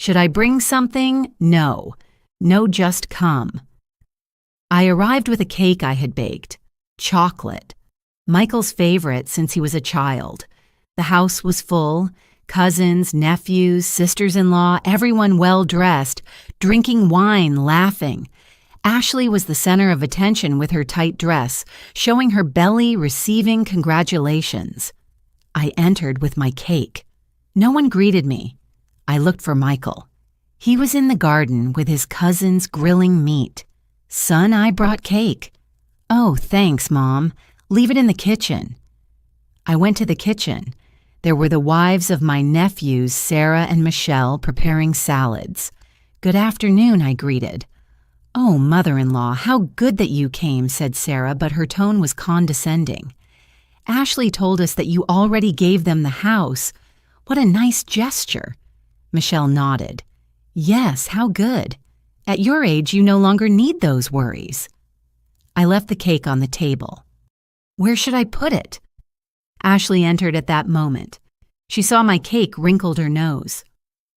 Should I bring something? No. No, just come. I arrived with a cake I had baked. Chocolate. Michael's favorite since he was a child. The house was full. Cousins, nephews, sisters-in-law, everyone well-dressed, drinking wine, laughing. Ashley was the center of attention with her tight dress, showing her belly, receiving congratulations. I entered with my cake. No one greeted me. I looked for Michael. He was in the garden with his cousins grilling meat. Son, I brought cake. Oh, thanks, Mom. Leave it in the kitchen. I went to the kitchen. There were the wives of my nephews, Sarah and Michelle, preparing salads. Good afternoon, I greeted. Oh, mother-in-law, how good that you came, said Sarah, but her tone was condescending. Ashley told us that you already gave them the house. What a nice gesture. Michelle nodded. Yes, how good. At your age, you no longer need those worries. I left the cake on the table. Where should I put it? Ashley entered at that moment. She saw my cake, wrinkled her nose.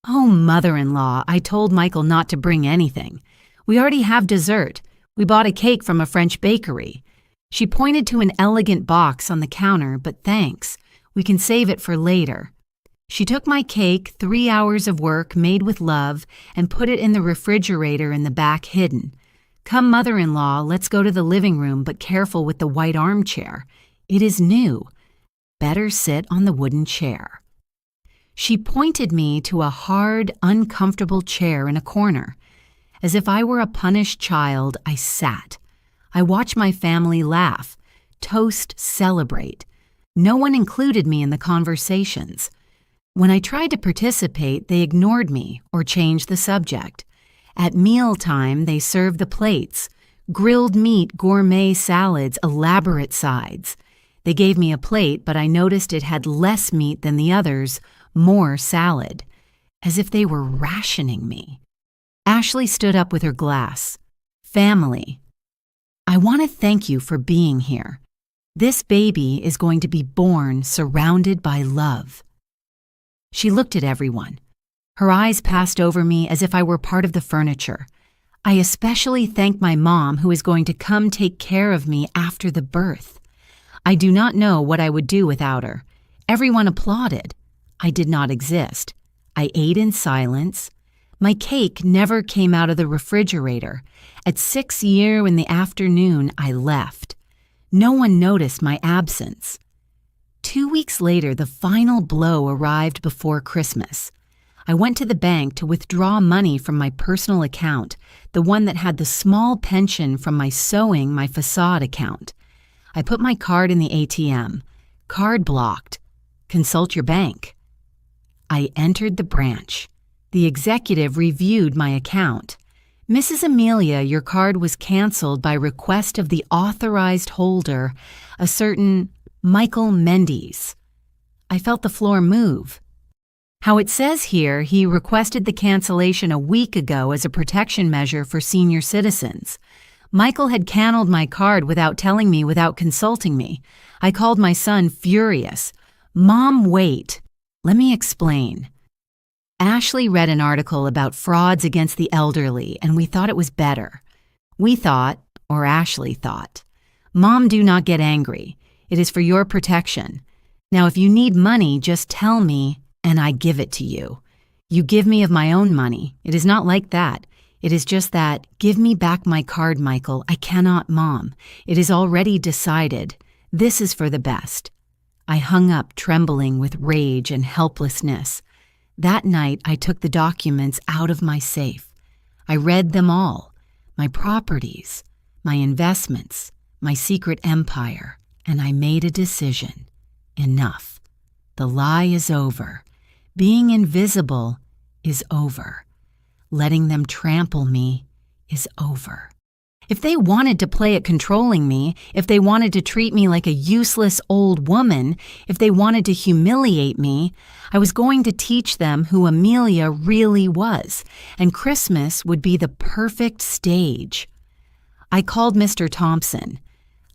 Oh, mother-in-law, I told Michael not to bring anything. We already have dessert. We bought a cake from a French bakery. She pointed to an elegant box on the counter, but thanks. We can save it for later. She took my cake, 3 hours of work made with love, and put it in the refrigerator in the back hidden. Come, mother-in-law, let's go to the living room, but careful with the white armchair. It is new. Better sit on the wooden chair. She pointed me to a hard, uncomfortable chair in a corner. As if I were a punished child, I sat. I watched my family laugh, toast, celebrate. No one included me in the conversations. When I tried to participate, they ignored me or changed the subject. At mealtime, they served the plates. Grilled meat, gourmet salads, elaborate sides. They gave me a plate, but I noticed it had less meat than the others, more salad. As if they were rationing me. Ashley stood up with her glass. Family. I want to thank you for being here. This baby is going to be born surrounded by love. She looked at everyone. Her eyes passed over me as if I were part of the furniture. I especially thank my mom who is going to come take care of me after the birth. I do not know what I would do without her. Everyone applauded. I did not exist. I ate in silence. My cake never came out of the refrigerator. At 6 years in the afternoon, I left. No one noticed my absence. 2 weeks later, the final blow arrived before Christmas. I went to the bank to withdraw money from my personal account, the one that had the small pension from my sewing my facade account. I put my card in the ATM. Card blocked. Consult your bank. I entered the branch. The executive reviewed my account. Mrs. Amelia, your card was canceled by request of the authorized holder, a certain Michael Mendes. I felt the floor move. How it says here, he requested the cancellation a week ago as a protection measure for senior citizens. Michael had canceled my card without telling me, without consulting me. I called my son furious. Mom, wait. Let me explain. Ashley read an article about frauds against the elderly, and we thought it was better. We thought, or Ashley thought, Mom, do not get angry. It is for your protection. Now, if you need money, just tell me, and I give it to you. You give me of my own money. It is not like that. It is just that, give me back my card, Michael. I cannot, Mom. It is already decided. This is for the best. I hung up, trembling with rage and helplessness. That night, I took the documents out of my safe. I read them all, my properties, my investments, my secret empire, and I made a decision. Enough. The lie is over. Being invisible is over. Letting them trample me is over. If they wanted to play at controlling me, if they wanted to treat me like a useless old woman, if they wanted to humiliate me, I was going to teach them who Amelia really was, and Christmas would be the perfect stage. I called Mr. Thompson.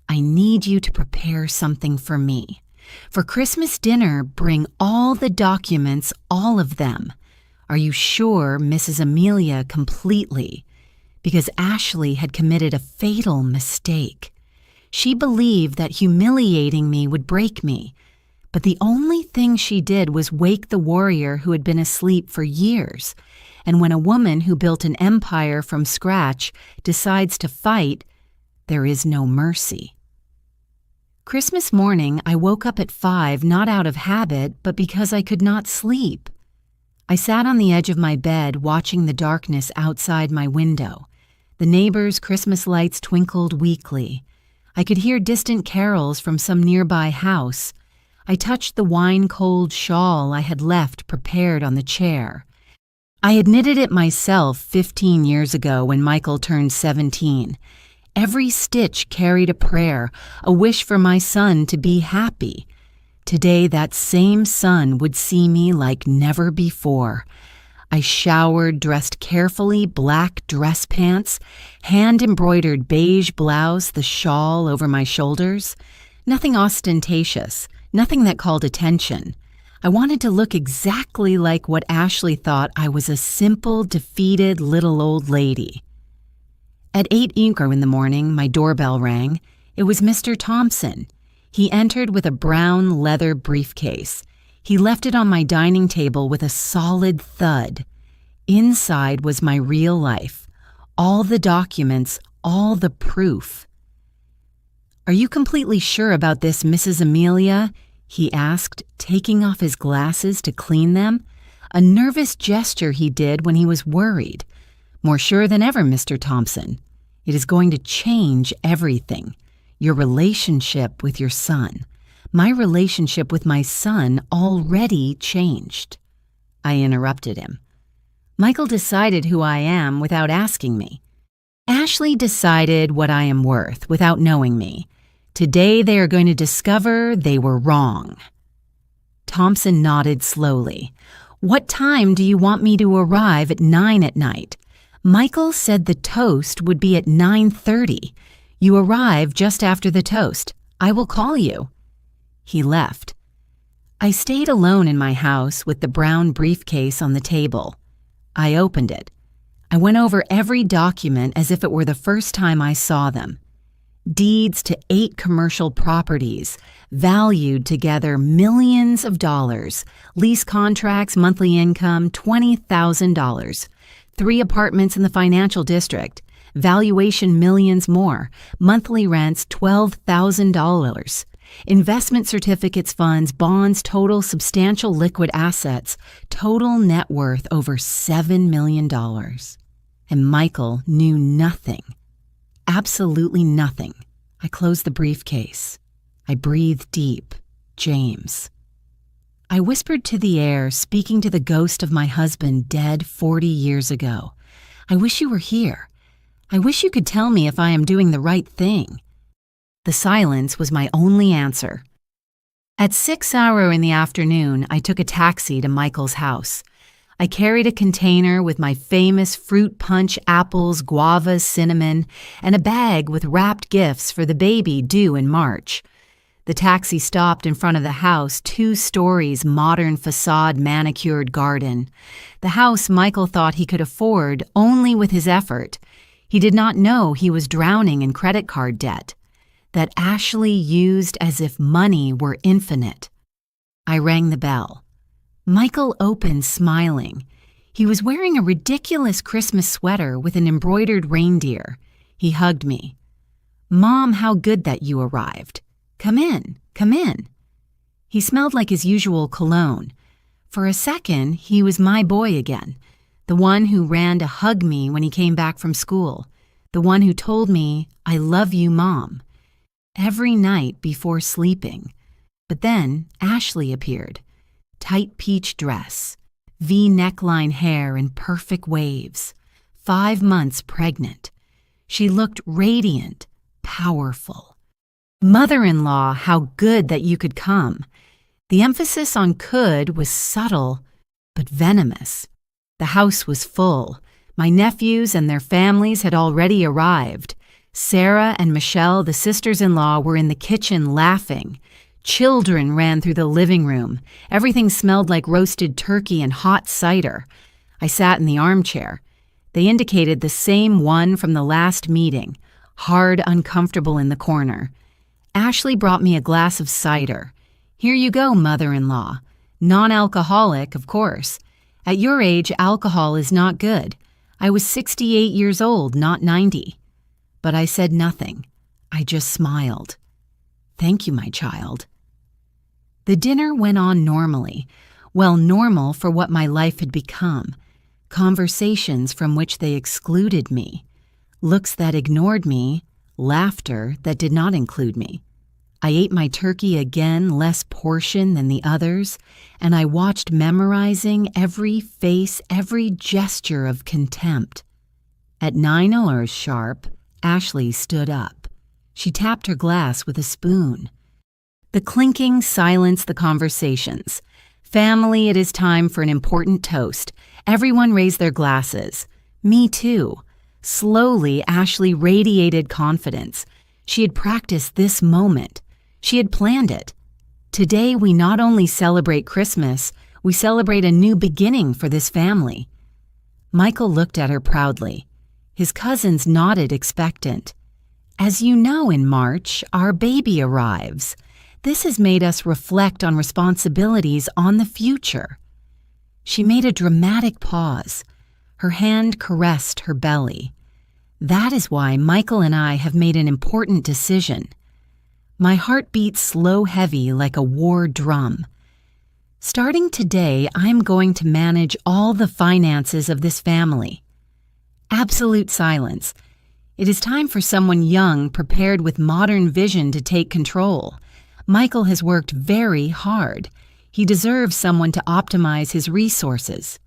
I need you to prepare something for me. For Christmas dinner, bring all the documents, all of them. Are you sure, Mrs. Amelia, completely? Because Ashley had committed a fatal mistake. She believed that humiliating me would break me, but the only thing she did was wake the warrior who had been asleep for years. And when a woman who built an empire from scratch decides to fight, there is no mercy. Christmas morning, I woke up at 5, not out of habit, but because I could not sleep. I sat on the edge of my bed watching the darkness outside my window. The neighbors' Christmas lights twinkled weakly. I could hear distant carols from some nearby house. I touched the wine-cold shawl I had left prepared on the chair. I had knitted it myself 15 years ago when Michael turned 17. Every stitch carried a prayer, a wish for my son to be happy. Today, that same son would see me like never before. I showered, dressed carefully, black dress pants, hand-embroidered beige blouse, the shawl over my shoulders. Nothing ostentatious, nothing that called attention. I wanted to look exactly like what Ashley thought I was, a simple, defeated little old lady. At 8 in the morning, my doorbell rang. It was Mr. Thompson. He entered with a brown leather briefcase. He left it on my dining table with a solid thud. Inside was my real life, all the documents, all the proof. "Are you completely sure about this, Mrs. Amelia?" he asked, taking off his glasses to clean them, a nervous gesture he did when he was worried. "More sure than ever, Mr. Thompson. It is going to change everything. Your relationship with your son. My relationship with my son already changed." I interrupted him. "Michael decided who I am without asking me. Ashley decided what I am worth without knowing me. Today they are going to discover they were wrong." Thompson nodded slowly. "What time do you want me to arrive at 9 at night? Michael said the toast would be at 9:30. You arrive just after the toast. I will call you." He left. I stayed alone in my house with the brown briefcase on the table. I opened it. I went over every document as if it were the first time I saw them. Deeds to 8 commercial properties, valued together millions of dollars. Lease contracts, monthly income, $20,000. 3 apartments in the financial district. Valuation millions more. Monthly rents $12,000. Investment certificates, funds, bonds, total substantial liquid assets. Total net worth over $7 million. And Michael knew nothing. Absolutely nothing. I closed the briefcase. I breathed deep. James. I whispered to the air, speaking to the ghost of my husband dead 40 years ago. "I wish you were here. I wish you could tell me if I am doing the right thing." The silence was my only answer. At 6 in the afternoon, I took a taxi to Michael's house. I carried a container with my famous fruit punch, apples, guavas, cinnamon, and a bag with wrapped gifts for the baby due in March. The taxi stopped in front of the house, 2 stories, modern facade, manicured garden. The house Michael thought he could afford only with his effort. He did not know he was drowning in credit card debt, that Ashley used as if money were infinite. I rang the bell. Michael opened, smiling. He was wearing a ridiculous Christmas sweater with an embroidered reindeer. He hugged me. "Mom, how good that you arrived. Come in, come in." He smelled like his usual cologne. For a second, he was my boy again, the one who ran to hug me when he came back from school, the one who told me, "I love you, Mom," every night before sleeping. But then Ashley appeared. Tight peach dress, V-neckline hair in perfect waves, 5 months pregnant. She looked radiant, powerful. "Mother-in-law, how good that you could come." The emphasis on could was subtle, but venomous. The house was full. My nephews and their families had already arrived. Sarah and Michelle, the sisters-in-law, were in the kitchen laughing. Children ran through the living room. Everything smelled like roasted turkey and hot cider. I sat in the armchair. They indicated the same one from the last meeting, hard, uncomfortable in the corner. Ashley brought me a glass of cider. Here you go, mother-in-law. Non-alcoholic, of course. At your age, alcohol is not good. I was 68 years old, not 90. But I said nothing. I just smiled. Thank you, my child. The dinner went on normally. Well, normal for what my life had become. Conversations from which they excluded me. Looks that ignored me. Laughter that did not include me. I ate my turkey again, less portion than the others, and I watched memorizing every face, every gesture of contempt. At 9 hours sharp, Ashley stood up. She tapped her glass with a spoon. The clinking silenced the conversations. Family, it is time for an important toast. Everyone raised their glasses. Me too. Slowly, Ashley radiated confidence. She had practiced this moment. She had planned it. Today, we not only celebrate Christmas, we celebrate a new beginning for this family. Michael looked at her proudly. His cousins nodded expectant. As you know, in March, our baby arrives. This has made us reflect on responsibilities on the future. She made a dramatic pause. Her hand caressed her belly. That is why Michael and I have made an important decision. My heart beat slow heavy like a war drum. Starting today, I'm going to manage all the finances of this family. Absolute silence. It is time for someone young, prepared with modern vision to take control. Michael has worked very hard. He deserves someone to optimize his resources.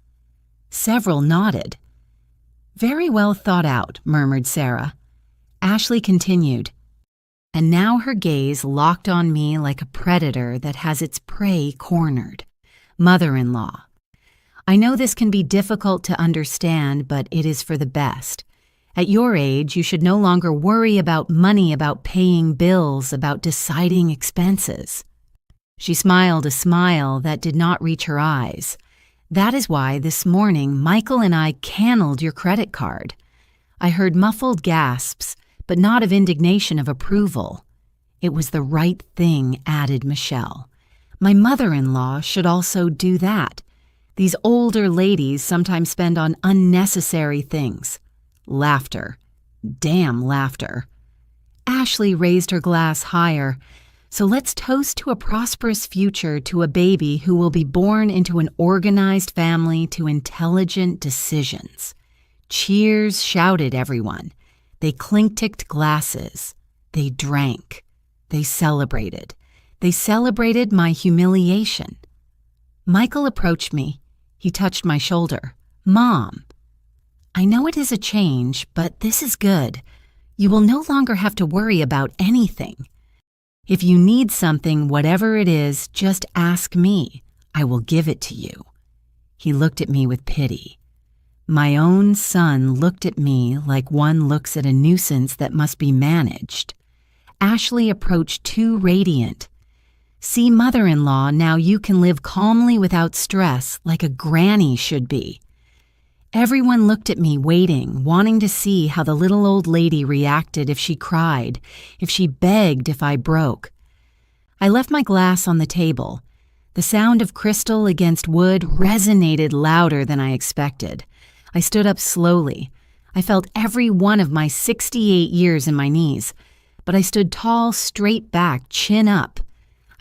Several nodded. Very well thought out, murmured Sarah. Ashley continued. And now her gaze locked on me like a predator that has its prey cornered. Mother-in-law. I know this can be difficult to understand, but it is for the best. At your age, you should no longer worry about money, about paying bills, about deciding expenses. She smiled a smile that did not reach her eyes. That is why this morning Michael and I canned your credit card. I heard muffled gasps, but not of indignation, of approval. It was the right thing, added Michelle. My mother-in-law should also do that. These older ladies sometimes spend on unnecessary things. Laughter. Damn laughter. Ashley raised her glass higher. So let's toast to a prosperous future, to a baby who will be born into an organized family, to intelligent decisions. Cheers, shouted everyone. They clink-ticked glasses. They drank. They celebrated. They celebrated my humiliation. Michael approached me. He touched my shoulder. Mom. I know it is a change, but this is good. You will no longer have to worry about anything. If you need something, whatever it is, just ask me. I will give it to you. He looked at me with pity. My own son looked at me like one looks at a nuisance that must be managed. Ashley approached too radiant. See, mother-in-law, now you can live calmly without stress, like a granny should be. Everyone looked at me, waiting, wanting to see how the little old lady reacted if she cried, if she begged, if I broke. I left my glass on the table. The sound of crystal against wood resonated louder than I expected. I stood up slowly. I felt every one of my 68 years in my knees, but I stood tall, straight back, chin up.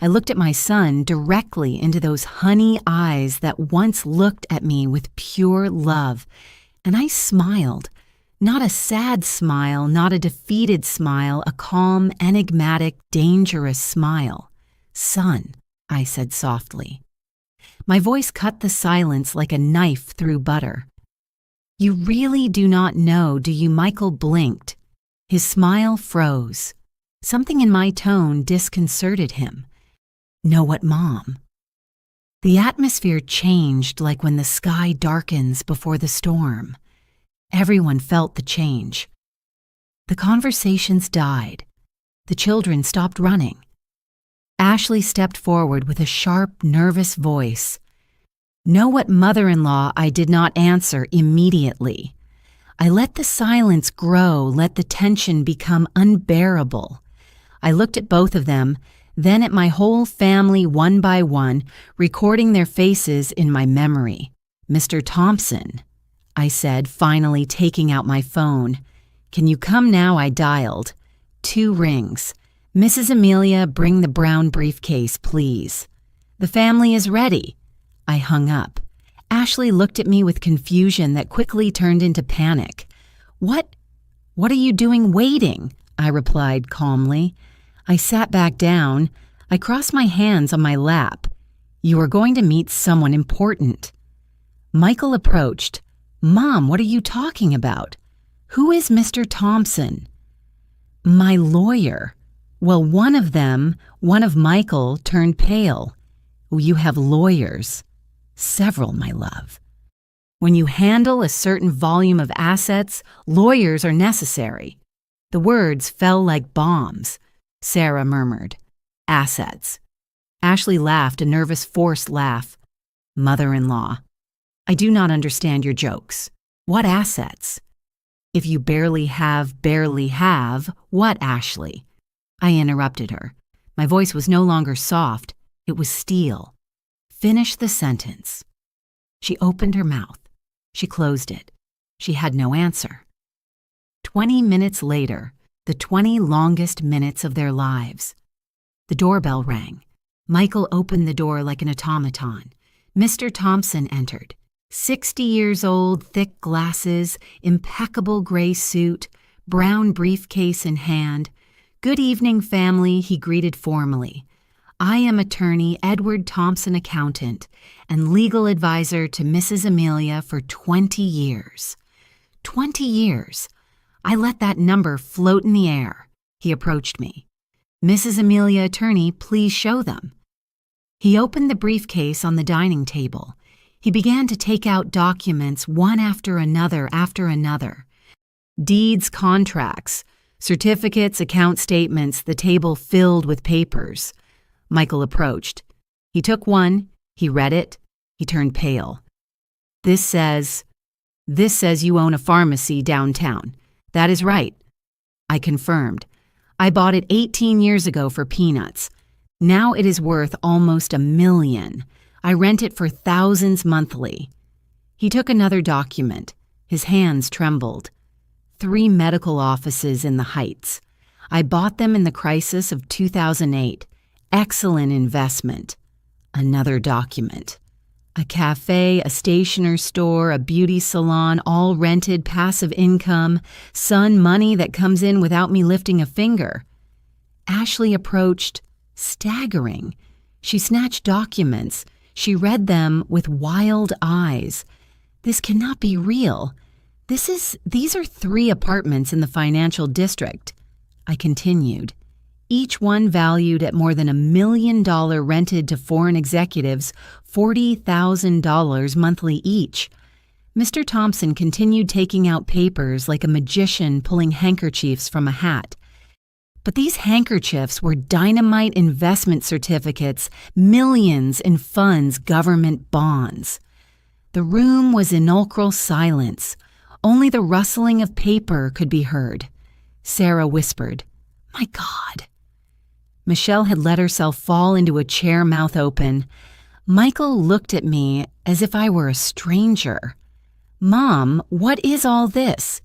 I looked at my son directly into those honey eyes that once looked at me with pure love, and I smiled. Not a sad smile, not a defeated smile, a calm, enigmatic, dangerous smile. Son, I said softly. My voice cut the silence like a knife through butter. You really do not know, do you? Michael blinked. His smile froze. Something in my tone disconcerted him. Know what, Mom? The atmosphere changed like when the sky darkens before the storm. Everyone felt the change. The conversations died. The children stopped running. Ashley stepped forward with a sharp, nervous voice. Know what, mother-in-law, I did not answer immediately. I let the silence grow, let the tension become unbearable. I looked at both of them, then at my whole family one by one, recording their faces in my memory. Mr. Thompson, I said, finally taking out my phone. Can you come now? I dialed. 2 rings. Mrs. Amelia, bring the brown briefcase, please. The family is ready. I hung up. Ashley looked at me with confusion that quickly turned into panic. What are you doing waiting? I replied calmly. I sat back down. I crossed my hands on my lap. You are going to meet someone important. Michael approached. Mom, what are you talking about? Who is Mr. Thompson? My lawyer. Well, one of Michael, turned pale. You have lawyers. Several, my love. When you handle a certain volume of assets, lawyers are necessary. The words fell like bombs. Sarah murmured. Assets. Ashley laughed, a nervous, forced laugh. Mother-in-law. I do not understand your jokes. What assets? If you barely have, what, Ashley? I interrupted her. My voice was no longer soft. It was steel. Finish the sentence. She opened her mouth. She closed it. She had no answer. 20 minutes later, the 20 longest minutes of their lives. The doorbell rang. Michael opened the door like an automaton. Mr. Thompson entered. 60 years old, thick glasses, impeccable gray suit, brown briefcase in hand. Good evening, family, he greeted formally. I am attorney Edward Thompson, accountant, and legal advisor to Mrs. Amelia for 20 years. 20 years. I let that number float in the air. He approached me. Mrs. Amelia, attorney, please show them. He opened the briefcase on the dining table. He began to take out documents one after another. Deeds, contracts, certificates, account statements, the table filled with papers. Michael approached. He took one, he read it, he turned pale. This says you own a pharmacy downtown. That is right. I confirmed. I bought it 18 years ago for peanuts. Now it is worth almost $1 million. I rent it for thousands monthly. He took another document. His hands trembled. 3 medical offices in the Heights. I bought them in the crisis of 2008. Excellent investment. Another document. A cafe, a stationer's store, a beauty salon, all rented, passive income, son money that comes in without me lifting a finger. Ashley approached, staggering. She snatched documents. She read them with wild eyes. This cannot be real. These are 3 apartments in the financial district. I continued. Each one valued at more than $1 million, rented to foreign executives, $40,000 monthly each. Mr. Thompson continued taking out papers like a magician pulling handkerchiefs from a hat. But these handkerchiefs were dynamite investment certificates, millions in funds, government bonds. The room was in sepulchral silence. Only the rustling of paper could be heard. Sarah whispered, "My God." Michelle had let herself fall into a chair, mouth open. Michael looked at me as if I were a stranger. "Mom, what is all this?"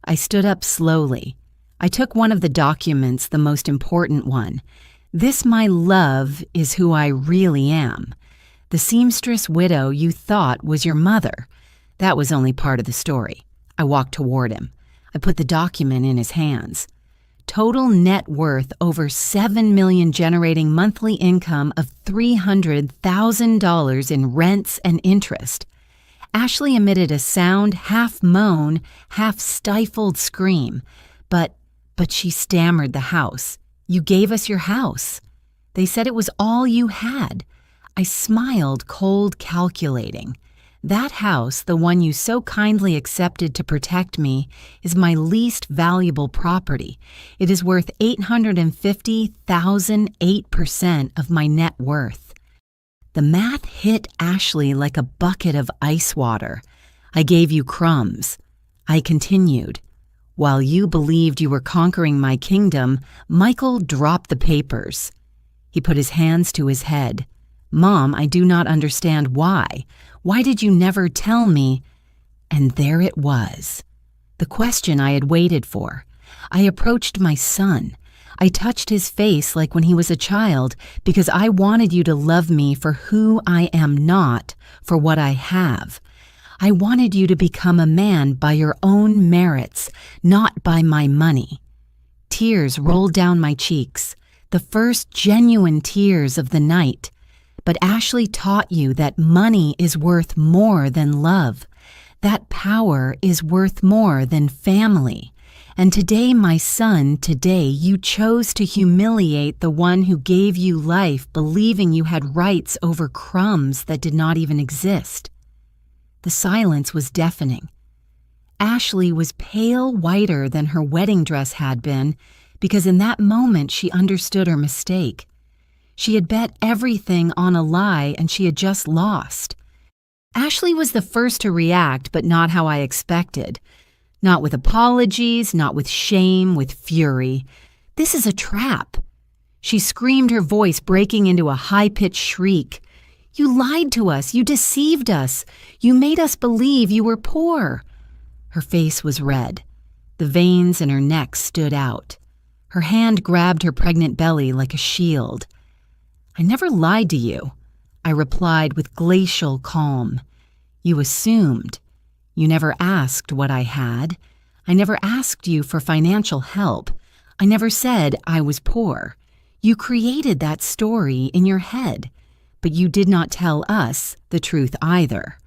I stood up slowly. I took one of the documents, the most important one. This, my love, is who I really am. The seamstress widow you thought was your mother. That was only part of the story. I walked toward him. I put the document in his hands. Total net worth over $7 million, generating monthly income of $300,000 in rents and interest. Ashley emitted a sound, half moan, half stifled scream. But she stammered the house. You gave us your house. They said it was all you had. I smiled, cold, calculating. That house, the one you so kindly accepted to protect me, is my least valuable property. It is worth $850,008% of my net worth. The math hit Ashley like a bucket of ice water. I gave you crumbs. I continued. While you believed you were conquering my kingdom, Michael dropped the papers. He put his hands to his head. Mom, I do not understand why. Why did you never tell me? And there it was. The question I had waited for. I approached my son. I touched his face like when he was a child because I wanted you to love me for who I am not, for what I have. I wanted you to become a man by your own merits, not by my money. Tears rolled down my cheeks, the first genuine tears of the night. But Ashley taught you that money is worth more than love. That power is worth more than family. And today, my son, today you chose to humiliate the one who gave you life, believing you had rights over crumbs that did not even exist. The silence was deafening. Ashley was pale whiter than her wedding dress had been, because in that moment she understood her mistake. She had bet everything on a lie and she had just lost. Ashley was the first to react, but not how I expected. Not with apologies, not with shame, with fury. This is a trap. She screamed, her voice breaking into a high-pitched shriek. You lied to us. You deceived us. You made us believe you were poor. Her face was red. The veins in her neck stood out. Her hand grabbed her pregnant belly like a shield. I never lied to you, I replied with glacial calm. You assumed. You never asked what I had. I never asked you for financial help. I never said I was poor. You created that story in your head. But you did not tell us the truth either.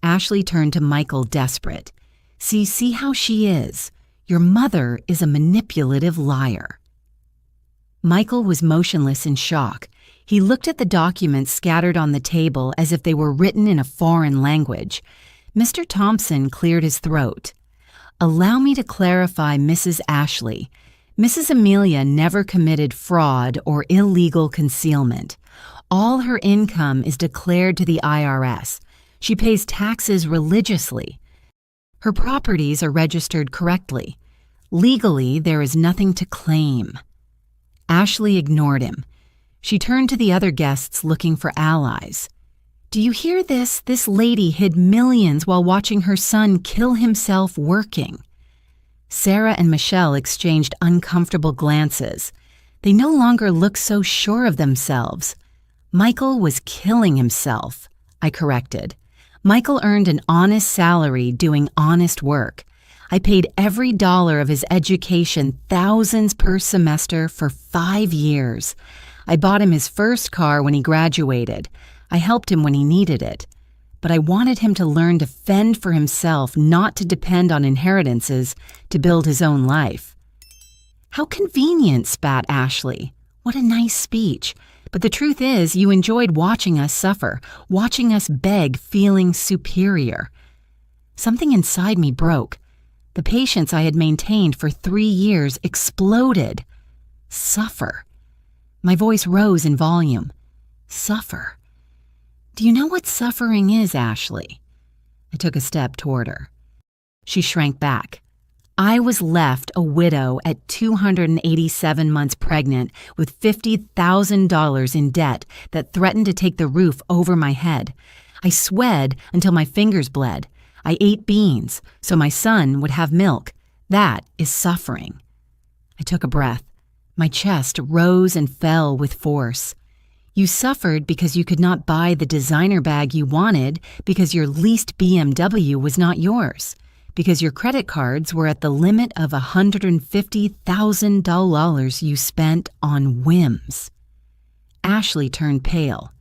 Ashley turned to Michael, desperate. See how she is. Your mother is a manipulative liar. Michael was motionless in shock. He looked at the documents scattered on the table as if they were written in a foreign language. Mr. Thompson cleared his throat. Allow me to clarify, Mrs. Ashley. Mrs. Amelia never committed fraud or illegal concealment. All her income is declared to the IRS. She pays taxes religiously. Her properties are registered correctly. Legally, there is nothing to claim. Ashley ignored him. She turned to the other guests looking for allies. Do you hear this? This lady hid millions while watching her son kill himself working. Sarah and Michelle exchanged uncomfortable glances. They no longer looked so sure of themselves. Michael was killing himself, I corrected. Michael earned an honest salary doing honest work. I paid every dollar of his education, thousands per semester, for 5 years. I bought him his first car when he graduated. I helped him when he needed it. But I wanted him to learn to fend for himself, not to depend on inheritances to build his own life. How convenient, spat Ashley. What a nice speech. But the truth is, you enjoyed watching us suffer, watching us beg, feeling superior. Something inside me broke. The patience I had maintained for 3 years exploded. Suffer. My voice rose in volume. Suffer. Do you know what suffering is, Ashley? I took a step toward her. She shrank back. I was left a widow at 287 months pregnant with $50,000 in debt that threatened to take the roof over my head. I swed until my fingers bled. I ate beans so my son would have milk. That is suffering. I took a breath. My chest rose and fell with force. You suffered because you could not buy the designer bag you wanted because your leased BMW was not yours, because your credit cards were at the limit of $150,000 you spent on whims. Ashley turned pale.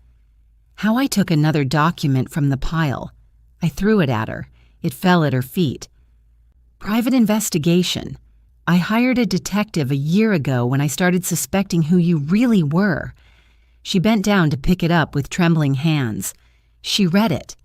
How I took another document from the pile. I threw it at her. It fell at her feet. Private investigation. I hired a detective a year ago when I started suspecting who you really were. She bent down to pick it up with trembling hands. She read it.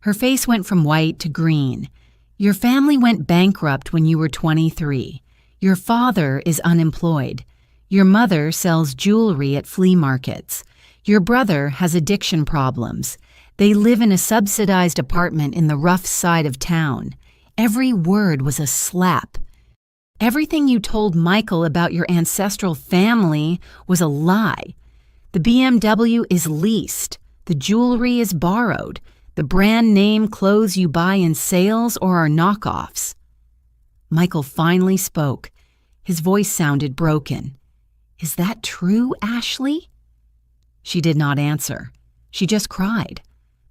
Her face went from white to green. Your family went bankrupt when you were 23. Your father is unemployed. Your mother sells jewelry at flea markets. Your brother has addiction problems. They live in a subsidized apartment in the rough side of town. Every word was a slap. Everything you told Michael about your ancestral family was a lie. The BMW is leased. The jewelry is borrowed. The brand name clothes you buy in sales or are knockoffs. Michael finally spoke. His voice sounded broken. Is that true, Ashley? She did not answer. She just cried.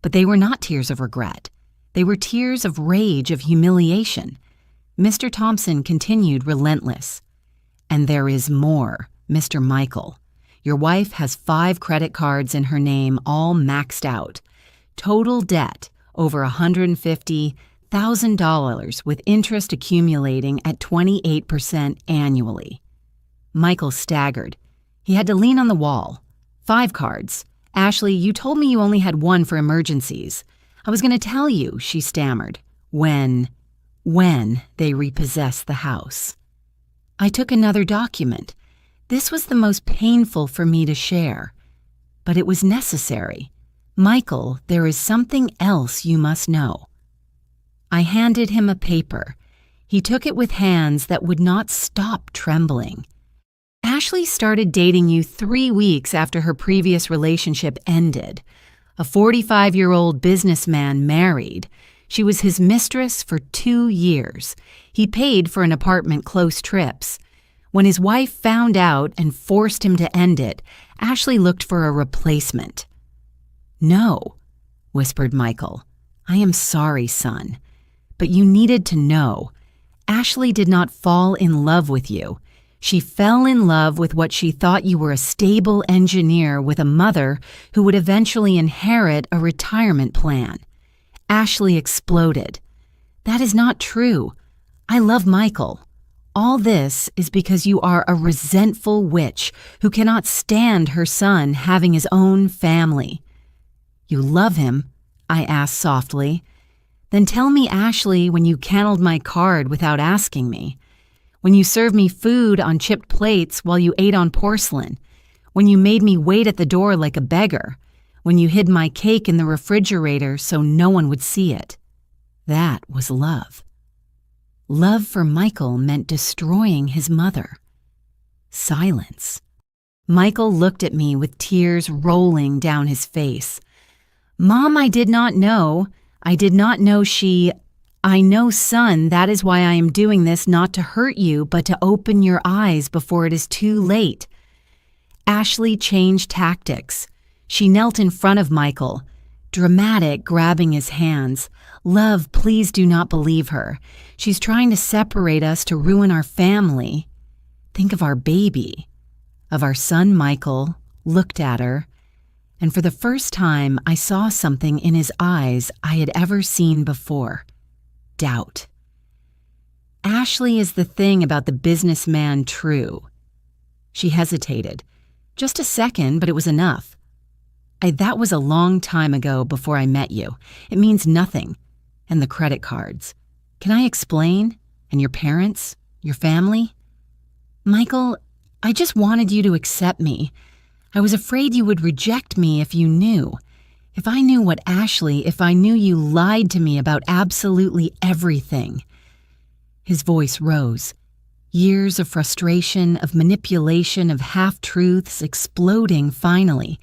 But they were not tears of regret. They were tears of rage, of humiliation. Mr. Thompson continued relentless. And there is more, Mr. Michael. Your wife has 5 credit cards in her name, all maxed out. Total debt over $150,000 with interest accumulating at 28% annually. Michael staggered. He had to lean on the wall. 5 cards. Ashley, you told me you only had 1 for emergencies. I was going to tell you, she stammered, when they repossessed the house. I took another document. This was the most painful for me to share. But it was necessary. Michael, there is something else you must know. I handed him a paper. He took it with hands that would not stop trembling. Ashley started dating you 3 weeks after her previous relationship ended. A 45-year-old businessman married. She was his mistress for 2 years. He paid for an apartment close trips. When his wife found out and forced him to end it, Ashley looked for a replacement. No, whispered Michael. I am sorry, son. But you needed to know. Ashley did not fall in love with you. She fell in love with what she thought you were, a stable engineer with a mother who would eventually inherit a retirement plan. Ashley exploded. That is not true. I love Michael. All this is because you are a resentful witch who cannot stand her son having his own family. You love him? I asked softly. Then tell me, Ashley, when you canceled my card without asking me. When you served me food on chipped plates while you ate on porcelain. When you made me wait at the door like a beggar. When you hid my cake in the refrigerator so no one would see it. That was love. Love for Michael meant destroying his mother. Silence. Michael looked at me with tears rolling down his face. Mom, I did not know. I did not know she... I know, son, that is why I am doing this, not to hurt you, but to open your eyes before it is too late. Ashley changed tactics. She knelt in front of Michael, dramatic, grabbing his hands. Love, please do not believe her. She's trying to separate us to ruin our family. Think of our baby. Of our son, Michael, looked at her, and for the first time I saw something in his eyes I had ever seen before. Doubt. Ashley, is the thing about the businessman true? She hesitated. Just a second, but it was enough. That was a long time ago before I met you. It means nothing. And the credit cards. Can I explain? And your parents? Your family? Michael, I just wanted you to accept me. I was afraid you would reject me if you knew. If I knew what Ashley, if I knew you lied to me about absolutely everything. His voice rose. Years of frustration, of manipulation, of half-truths exploding finally.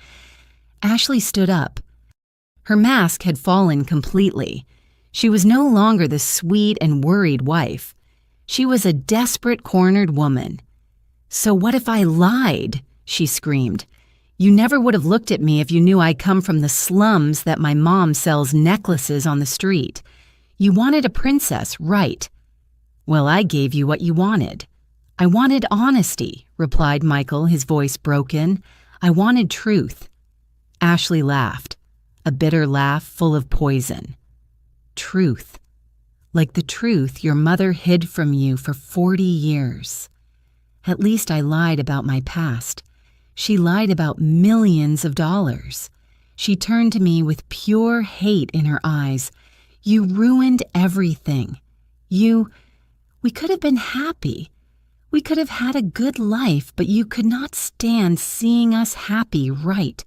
Ashley stood up. Her mask had fallen completely. She was no longer the sweet and worried wife. She was a desperate, cornered woman. So what if I lied? She screamed. You never would have looked at me if you knew I come from the slums that my mom sells necklaces on the street. You wanted a princess, right? Well, I gave you what you wanted. I wanted honesty, replied Michael, his voice broken. I wanted truth. Ashley laughed, a bitter laugh full of poison. Truth. Like the truth your mother hid from you for 40 years. At least I lied about my past. She lied about millions of dollars. She turned to me with pure hate in her eyes. "You ruined everything. We could have been happy. We could have had a good life, but you could not stand seeing us happy, right?"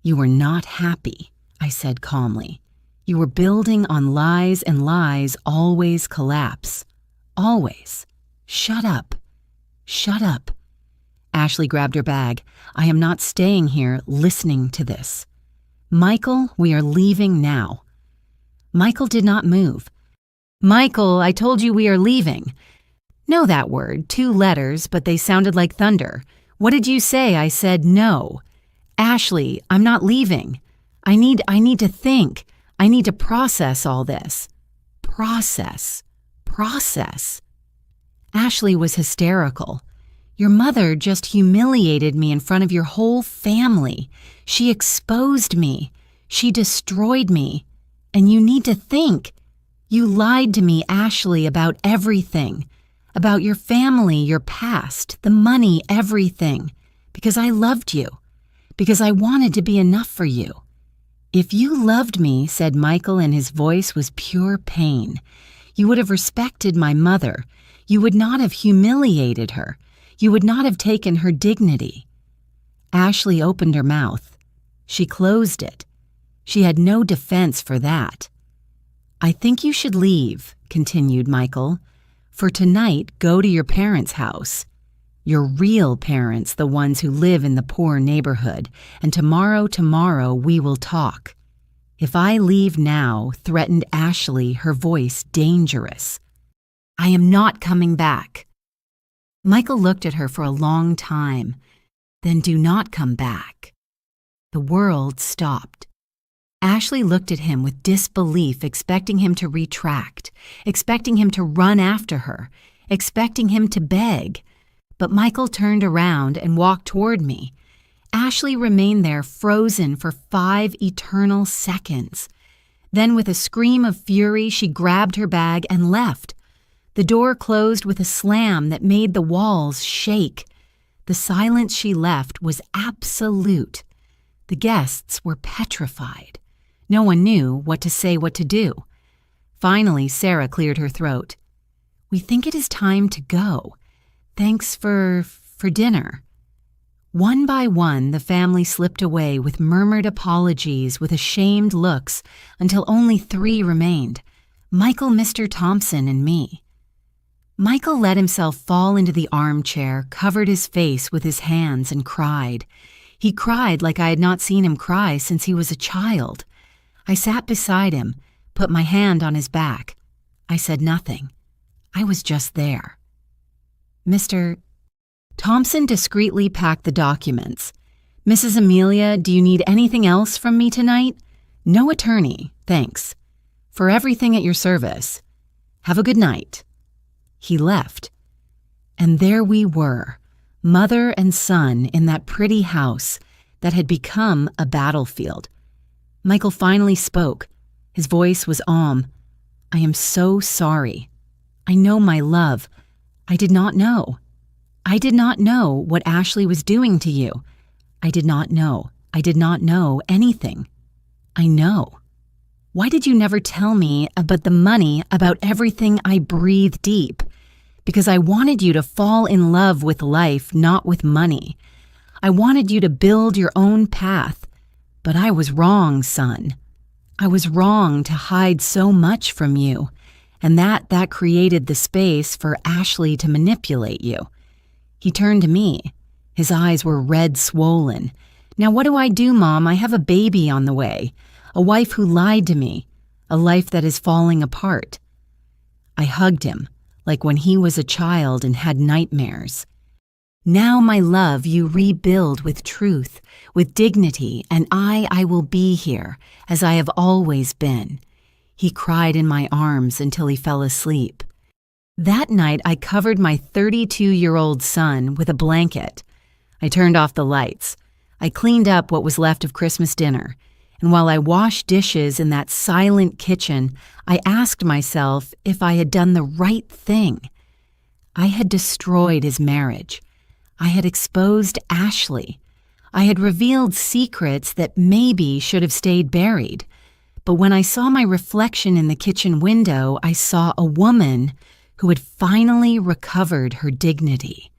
"You were not happy," I said calmly. "You were building on lies, and lies always collapse. Always. Shut up. Shut up." Ashley grabbed her bag. "I am not staying here listening to this. Michael, we are leaving now." Michael did not move. "Michael, I told you we are leaving." "Know that word, 2 letters, but they sounded like thunder. What did you say?" I said no. "Ashley, I'm not leaving. I need to think. I need to process all this." Process. Ashley was hysterical. "Your mother just humiliated me in front of your whole family. She exposed me. She destroyed me. And you need to think. You lied to me, Ashley, about everything. About your family, your past, the money, everything. Because I loved you. Because I wanted to be enough for you. If you loved me," said Michael, and his voice was pure pain, "you would have respected my mother. You would not have humiliated her. You would not have taken her dignity." Ashley opened her mouth. She closed it. She had no defense for that. "I think you should leave," continued Michael. "For tonight, go to your parents' house. Your real parents, the ones who live in the poor neighborhood, and tomorrow we will talk." "If I leave now," threatened Ashley, her voice dangerous, "I am not coming back." Michael looked at her for a long time. "Then do not come back." The world stopped. Ashley looked at him with disbelief, expecting him to retract, expecting him to run after her, expecting him to beg. But Michael turned around and walked toward me. Ashley remained there frozen for 5 eternal seconds. Then, with a scream of fury, she grabbed her bag and left. The door closed with a slam that made the walls shake. The silence she left was absolute. The guests were petrified. No one knew what to say, what to do. Finally, Sarah cleared her throat. "We think it is time to go. Thanks for dinner." One by one, the family slipped away with murmured apologies, with ashamed looks, until only 3 remained: Michael, Mr. Thompson, and me. Michael let himself fall into the armchair, covered his face with his hands, and cried. He cried like I had not seen him cry since he was a child. I sat beside him, put my hand on his back. I said nothing. I was just there. Mr. Thompson discreetly packed the documents. "Mrs. Amelia, do you need anything else from me tonight?" "No attorney, thanks. For everything at your service. Have a good night." He left. And there we were, mother and son in that pretty house that had become a battlefield. Michael finally spoke. His voice was "I am so sorry. I know my love. I did not know. I did not know what Ashley was doing to you. I did not know. I did not know anything. I know. Why did you never tell me about the money, about everything I breathe deep? Because I wanted you to fall in love with life, not with money. I wanted you to build your own path. But I was wrong, son. I was wrong to hide so much from you. And that created the space for Ashley to manipulate you." He turned to me. His eyes were red swollen. "Now what do I do, Mom? I have a baby on the way. A wife who lied to me. A life that is falling apart." I hugged him, like when he was a child and had nightmares. "Now, my love, you rebuild with truth, with dignity, and I will be here, as I have always been." He cried in my arms until he fell asleep. That night, I covered my 32-year-old son with a blanket. I turned off the lights. I cleaned up what was left of Christmas dinner. And while I washed dishes in that silent kitchen, I asked myself if I had done the right thing. I had destroyed his marriage. I had exposed Ashley. I had revealed secrets that maybe should have stayed buried. But when I saw my reflection in the kitchen window, I saw a woman who had finally recovered her dignity.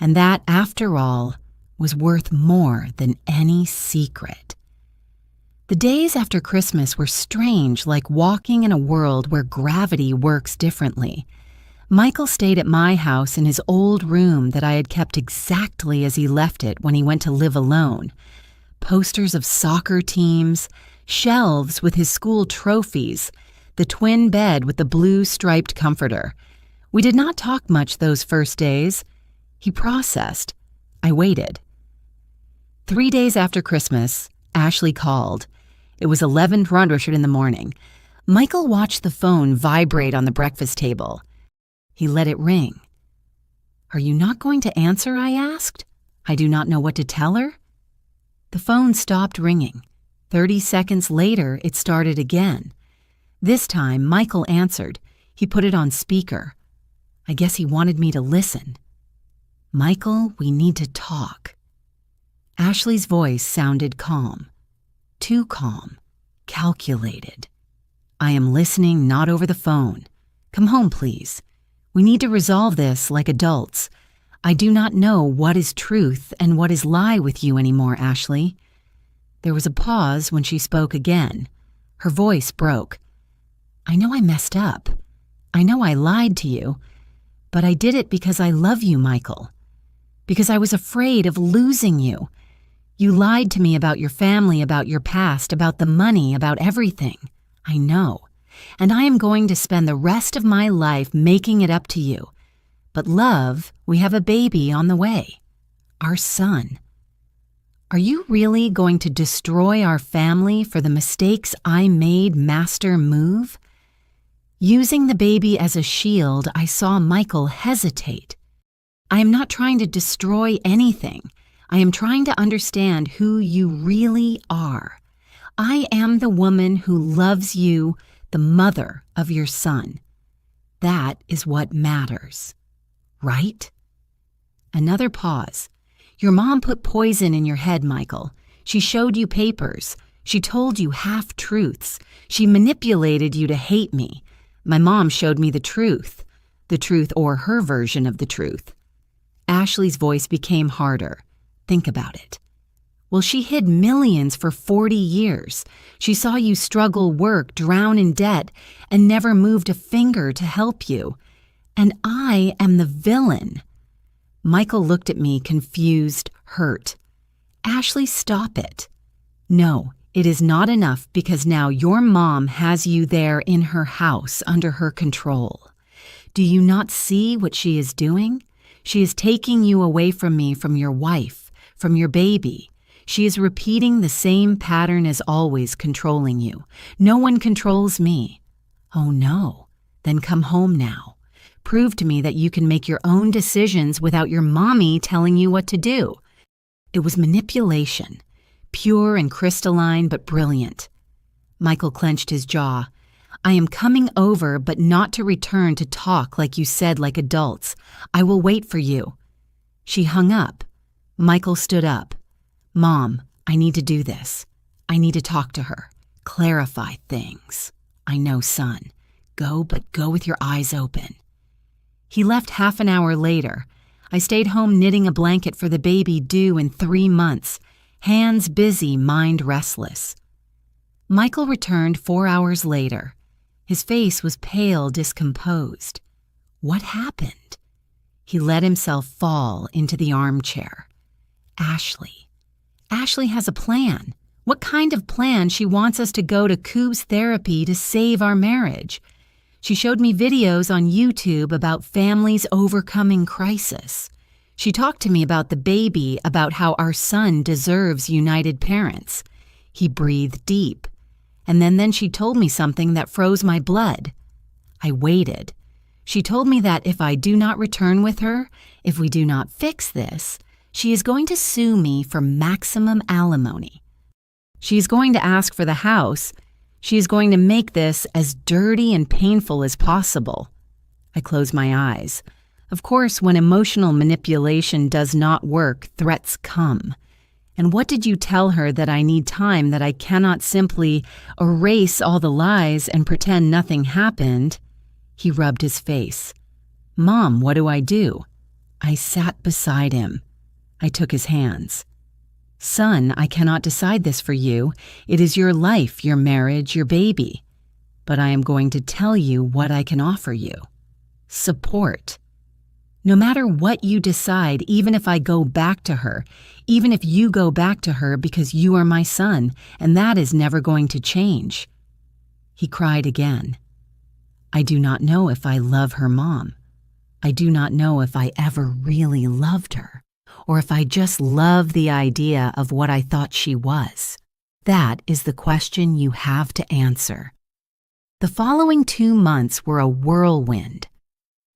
And that, after all, was worth more than any secret. The days after Christmas were strange, like walking in a world where gravity works differently. Michael stayed at my house in his old room that I had kept exactly as he left it when he went to live alone. Posters of soccer teams, shelves with his school trophies, the twin bed with the blue striped comforter. We did not talk much those first days. He processed. I waited. 3 days after Christmas, Ashley called. It was 11:00 in the morning. Michael watched the phone vibrate on the breakfast table. He let it ring. "Are you not going to answer?" I asked. "I do not know what to tell her." The phone stopped ringing. 30 seconds later, it started again. This time, Michael answered. He put it on speaker. I guess he wanted me to listen. "Michael, we need to talk." Ashley's voice sounded calm. Too calm. Calculated. "I am listening, not over the phone. Come home, please. We need to resolve this like adults. I do not know what is truth and what is lie with you anymore, Ashley." There was a pause when she spoke again. Her voice broke. "I know I messed up. I know I lied to you. But I did it because I love you, Michael. Because I was afraid of losing you. You lied to me about your family, about your past, about the money, about everything. I know. And I am going to spend the rest of my life making it up to you. But love, we have a baby on the way. Our son. Are you really going to destroy our family for the mistakes I made master move?" Using the baby as a shield, I saw Michael hesitate. "I am not trying to destroy anything. I am trying to understand who you really are. I am the woman who loves you, the mother of your son. That is what matters. Right?" Another pause. "Your mom put poison in your head, Michael. She showed you papers. She told you half-truths. She manipulated you to hate me. My mom showed me the truth or her version of the truth." Ashley's voice became harder. "Think about it. Well, she hid millions for 40 years. She saw you struggle, work, drown in debt, and never moved a finger to help you. And I am the villain." Michael looked at me, confused, hurt. "Ashley, stop it. No, it is not enough because now your mom has you there in her house under her control. Do you not see what she is doing? She is taking you away from me, from your wife, from your baby. She is repeating the same pattern as always, controlling you. No one controls me." "Oh no, then come home now. Prove to me that you can make your own decisions without your mommy telling you what to do." It was manipulation, pure and crystalline but brilliant. Michael clenched his jaw. "I am coming over, but not to return to talk like you said, like adults. I will wait for you." She hung up. Michael stood up. "Mom, I need to do this. I need to talk to her. Clarify things. I know, son. Go, but go with your eyes open." He left half an hour later. I stayed home knitting a blanket for the baby due in 3 months. Hands busy, mind restless. Michael returned 4 hours later. His face was pale, discomposed. What happened? He let himself fall into the armchair. Ashley. Ashley has a plan. What kind of plan? She wants us to go to Coop's therapy to save our marriage. She showed me videos on YouTube about families overcoming crisis. She talked to me about the baby, about how our son deserves united parents. He breathed deep. And then she told me something that froze my blood. I waited. She told me that if I do not return with her, if we do not fix this, she is going to sue me for maximum alimony. She is going to ask for the house. She is going to make this as dirty and painful as possible. I closed my eyes. Of course, when emotional manipulation does not work, threats come. And what did you tell her that I need time, that I cannot simply erase all the lies and pretend nothing happened? He rubbed his face. Mom, what do I do? I sat beside him. I took his hands. Son, I cannot decide this for you. It is your life, your marriage, your baby. But I am going to tell you what I can offer you. Support. No matter what you decide, even if I go back to her, even if you go back to her because you are my son, and that is never going to change. He cried again. I do not know if I love her, Mom. I do not know if I ever really loved her, or if I just love the idea of what I thought she was. That is the question you have to answer. The following 2 months were a whirlwind.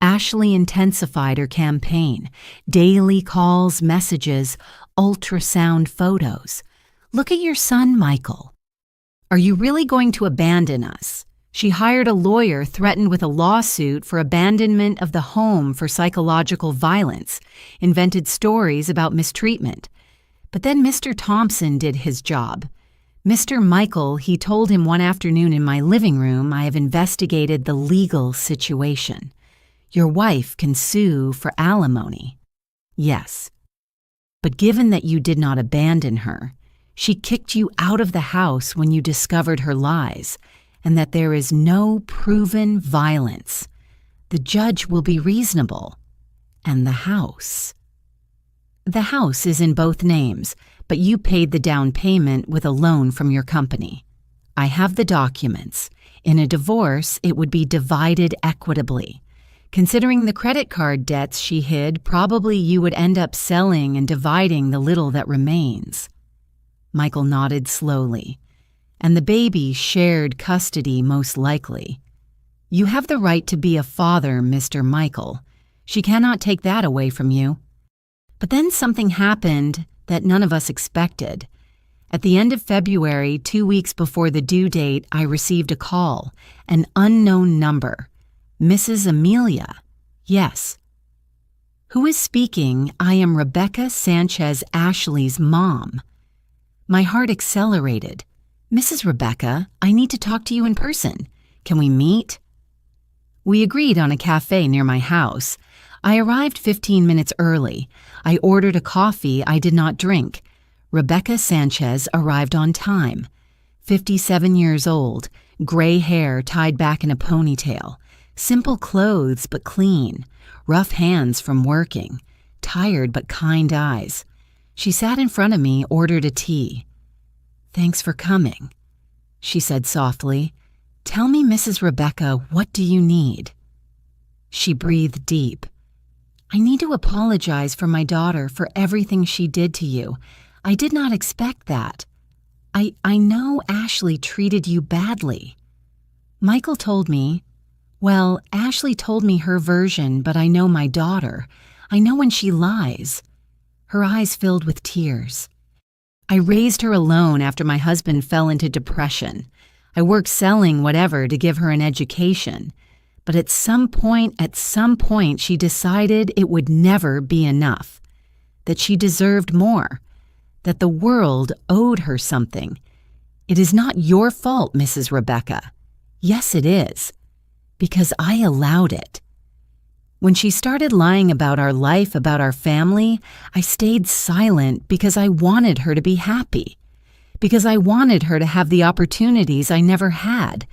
Ashley intensified her campaign, daily calls, messages, ultrasound photos. Look at your son, Michael. Are you really going to abandon us? She hired a lawyer, threatened with a lawsuit for abandonment of the home for psychological violence, invented stories about mistreatment. But then Mr. Thompson did his job. Mr. Michael, he told him one afternoon in my living room, I have investigated the legal situation. Your wife can sue for alimony. Yes. But given that you did not abandon her, she kicked you out of the house when you discovered her lies, and that there is no proven violence. The judge will be reasonable. And the house. The house is in both names, but you paid the down payment with a loan from your company. I have the documents. In a divorce, it would be divided equitably. Considering the credit card debts she hid, probably you would end up selling and dividing the little that remains. Michael nodded slowly. And the baby shared custody, most likely. You have the right to be a father, Mr. Michael. She cannot take that away from you. But then something happened that none of us expected. At the end of February, 2 weeks before the due date, I received a call, an unknown number. Mrs. Amelia. Yes. Who is speaking? I am Rebecca Sanchez Ashley's mom. My heart accelerated. Mrs. Rebecca, I need to talk to you in person. Can we meet? We agreed on a cafe near my house. I arrived 15 minutes early. I ordered a coffee I did not drink. Rebecca Sanchez arrived on time. 57 years old, gray hair tied back in a ponytail. Simple clothes but clean. Rough hands from working. Tired but kind eyes. She sat in front of me, ordered a tea. Thanks for coming, she said softly. Tell me, Mrs. Rebecca, what do you need? She breathed deep. I need to apologize for my daughter, for everything she did to you. I did not expect that. I know Ashley treated you badly. Michael told me, well, Ashley told me her version, but I know my daughter. I know when she lies. Her eyes filled with tears. I raised her alone after my husband fell into depression. I worked selling whatever to give her an education. But at some point, she decided it would never be enough. That she deserved more. That the world owed her something. It is not your fault, Mrs. Rebecca. Yes, it is. Because I allowed it. When she started lying about our life, about our family, I stayed silent because I wanted her to be happy. Because I wanted her to have the opportunities I never had.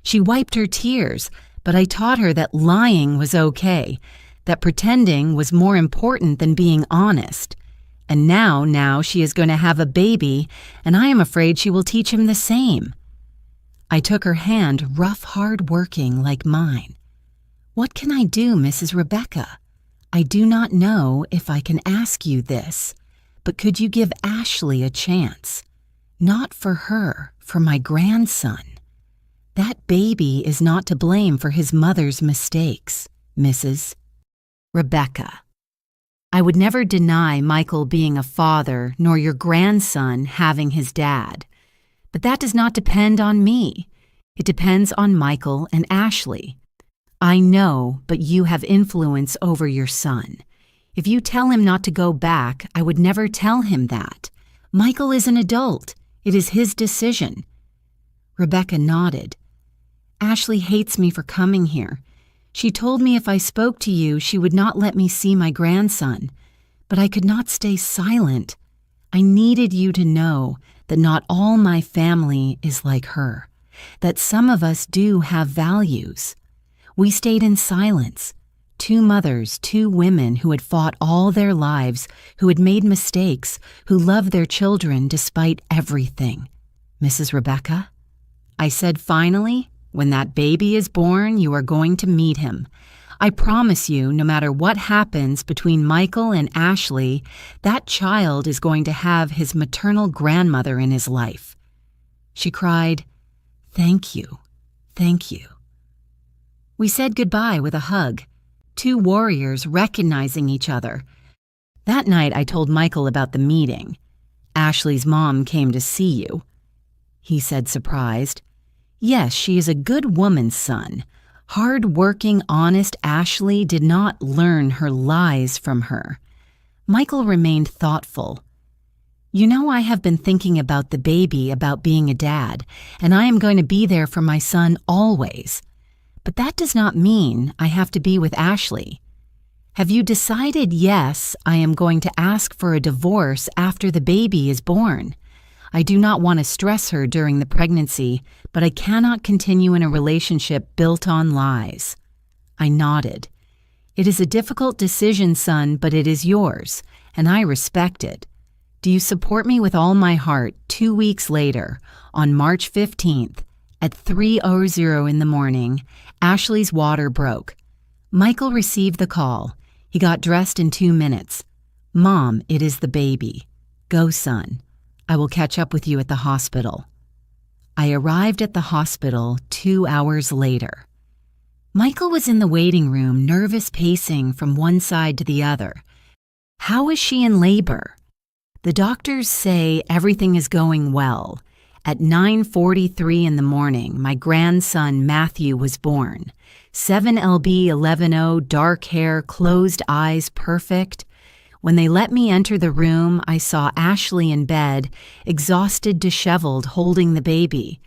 She wiped her tears, but I taught her that lying was okay, that pretending was more important than being honest. And now she is going to have a baby, and I am afraid she will teach him the same. I took her hand, rough, hard-working like mine. What can I do, Mrs. Rebecca? I do not know if I can ask you this, but could you give Ashley a chance? Not for her, for my grandson. That baby is not to blame for his mother's mistakes, Mrs. Rebecca. I would never deny Michael being a father, nor your grandson having his dad. But that does not depend on me. It depends on Michael and Ashley. I know, but you have influence over your son. If you tell him not to go back, I would never tell him that. Michael is an adult. It is his decision. Rebecca nodded. Ashley hates me for coming here. She told me if I spoke to you, she would not let me see my grandson. But I could not stay silent. I needed you to know that not all my family is like her, that some of us do have values. We stayed in silence. 2 mothers, 2 women who had fought all their lives, who had made mistakes, who loved their children despite everything. Mrs. Rebecca? I said finally, when that baby is born, you are going to meet him. I promise you, no matter what happens between Michael and Ashley, that child is going to have his maternal grandmother in his life. She cried, "Thank you, thank you." We said goodbye with a hug, 2 warriors recognizing each other. That night I told Michael about the meeting. Ashley's mom came to see you. He said, surprised. Yes, she is a good woman, son. Hard-working, honest Ashley did not learn her lies from her. Michael remained thoughtful. You know, I have been thinking about the baby, about being a dad, and I am going to be there for my son always. But that does not mean I have to be with Ashley. Have you decided, yes, I am going to ask for a divorce after the baby is born? I do not want to stress her during the pregnancy, but I cannot continue in a relationship built on lies. I nodded. It is a difficult decision, son, but it is yours, and I respect it. Do you support me with all my heart 2 weeks later, on March 15th, at 3:00 in the morning, Ashley's water broke. Michael received the call. He got dressed in 2 minutes. Mom, it is the baby. Go, son. I will catch up with you at the hospital. I arrived at the hospital 2 hours later. Michael was in the waiting room, nervous pacing from one side to the other. How is she in labor? The doctors say everything is going well. At 9:43 in the morning, my grandson Matthew was born. 7LB11O, dark hair, closed eyes, perfect. When they let me enter the room, I saw Ashley in bed, exhausted, disheveled, holding the baby.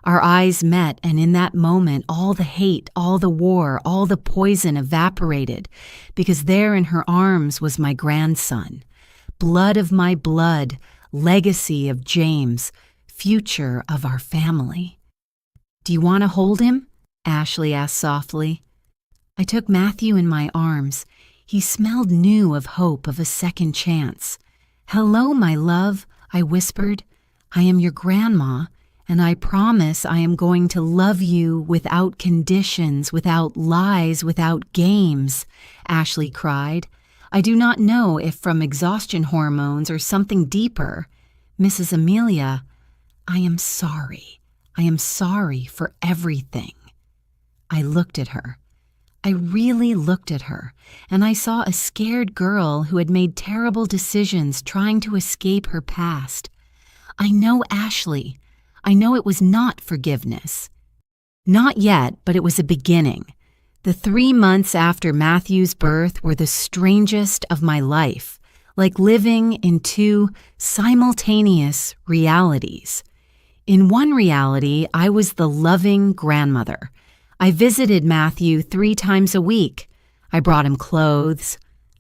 Our eyes met, and in that moment, all the hate, all the war, all the poison evaporated, because there in her arms was my grandson. Blood of my blood, legacy of James, future of our family. Do you want to hold him? Ashley asked softly. I took Matthew in my arms. He smelled new of hope, of a second chance. Hello, my love, I whispered. I am your grandma, and I promise I am going to love you without conditions, without lies, without games, Ashley cried. I do not know if from exhaustion hormones or something deeper. Mrs. Amelia, I am sorry. I am sorry for everything. I looked at her. I really looked at her, and I saw a scared girl who had made terrible decisions trying to escape her past. I know Ashley. I know it was not forgiveness. Not yet, but it was a beginning. The 3 months after Matthew's birth were the strangest of my life, like living in 2 simultaneous realities. In one reality, I was the loving grandmother. I visited Matthew 3 times a week. I brought him clothes.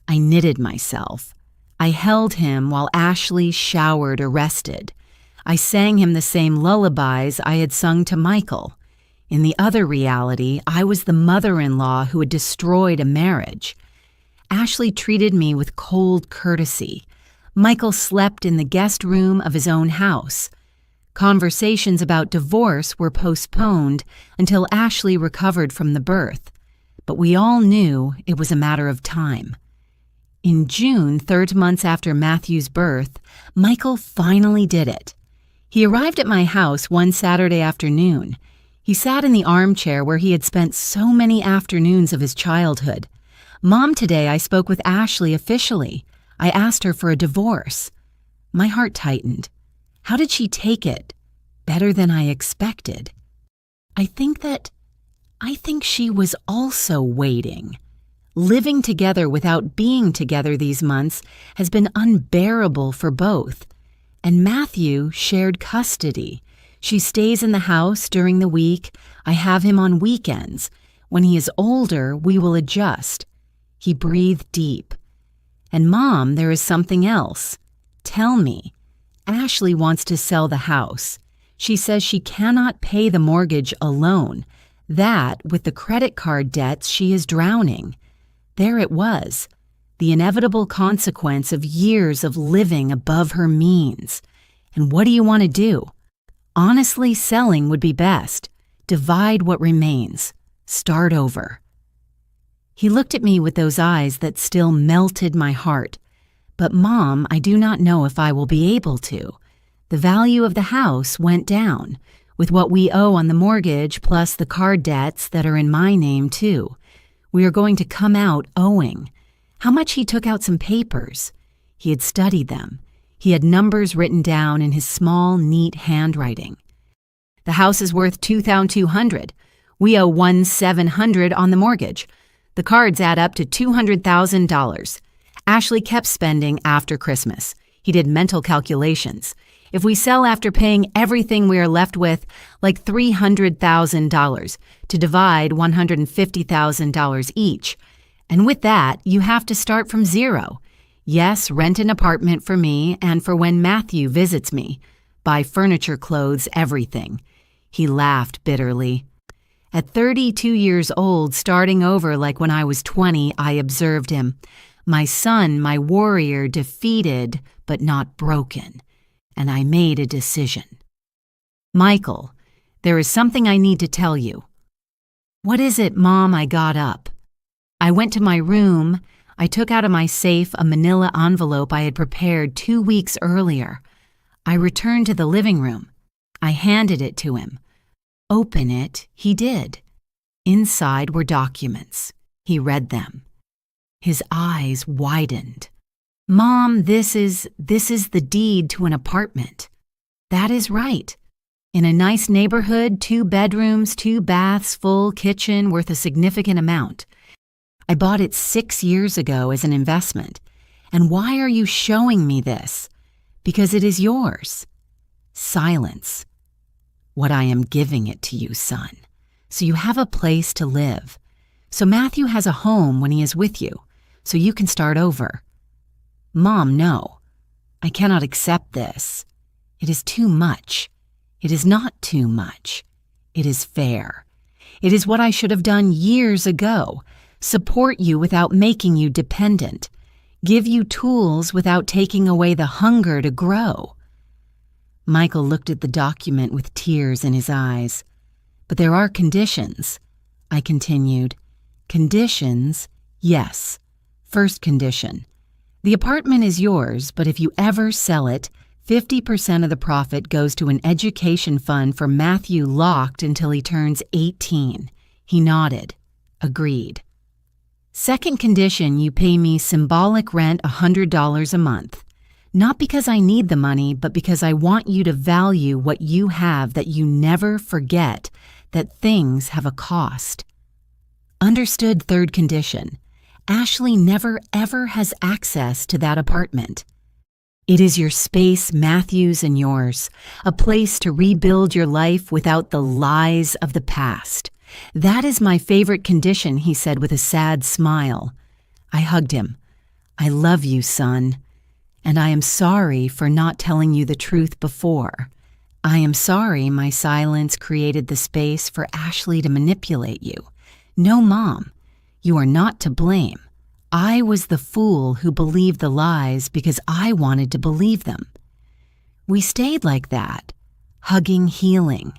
I knitted myself. I held him while Ashley showered or rested. I sang him the same lullabies I had sung to Michael. In the other reality, I was the mother-in-law who had destroyed a marriage. Ashley treated me with cold courtesy. Michael slept in the guest room of his own house. Conversations about divorce were postponed until Ashley recovered from the birth, but we all knew it was a matter of time. In June, 3 months after Matthew's birth, Michael finally did it. He arrived at my house one Saturday afternoon. He sat in the armchair where he had spent so many afternoons of his childhood. Mom, today I spoke with Ashley officially. I asked her for a divorce. My heart tightened. How did she take it? Better than I expected. I think she was also waiting. Living together without being together these months has been unbearable for both. And Matthew shared custody. She stays in the house during the week. I have him on weekends. When he is older, we will adjust. He breathed deep. And Mom, there is something else. Tell me. Ashley wants to sell the house. She says she cannot pay the mortgage alone. That, with the credit card debts, she is drowning. There it was. The inevitable consequence of years of living above her means. And what do you want to do? Honestly, selling would be best. Divide what remains. Start over. He looked at me with those eyes that still melted my heart. But Mom, I do not know if I will be able to. The value of the house went down, with what we owe on the mortgage plus the card debts that are in my name too. We are going to come out owing. How much he took out some papers. He had studied them. He had numbers written down in his small, neat handwriting. The house is worth $2,200. We owe $1,700 on the mortgage. The cards add up to $200,000. Ashley kept spending after Christmas. He did mental calculations. If we sell after paying everything we are left with, like $300,000, to divide $150,000 each. And with that, you have to start from zero. Yes, rent an apartment for me and for when Matthew visits me. Buy furniture, clothes, everything. He laughed bitterly. At 32 years old, starting over like when I was 20, I observed him. My son, my warrior, defeated but not broken. And I made a decision. Michael, there is something I need to tell you. What is it, Mom? I got up. I went to my room. I took out of my safe a manila envelope I had prepared 2 weeks earlier. I returned to the living room. I handed it to him. Open it, he did. Inside were documents. He read them. His eyes widened. Mom, this is the deed to an apartment. That is right. In a nice neighborhood, 2 bedrooms, 2 baths, full kitchen, worth a significant amount. I bought it 6 years ago as an investment. And why are you showing me this? Because it is yours. Silence. What I am giving it to you, son. So you have a place to live. So Matthew has a home when he is with you. So you can start over. Mom, no. I cannot accept this. It is too much. It is not too much. It is fair. It is what I should have done years ago. Support you without making you dependent. Give you tools without taking away the hunger to grow. Michael looked at the document with tears in his eyes. But there are conditions, I continued. Conditions? Yes. First condition. The apartment is yours, but if you ever sell it, 50% of the profit goes to an education fund for Matthew locked until he turns 18. He nodded. Agreed. Second condition, you pay me symbolic rent $100 a month. Not because I need the money, but because I want you to value what you have, that you never forget that things have a cost. Understood. Third condition. Ashley never ever has access to that apartment. It is your space, Matthew's and yours, a place to rebuild your life without the lies of the past. That is my favorite condition, he said with a sad smile. I hugged him. I love you, son. And I am sorry for not telling you the truth before. I am sorry my silence created the space for Ashley to manipulate you. No, Mom, you are not to blame. I was the fool who believed the lies because I wanted to believe them. We stayed like that, hugging, healing.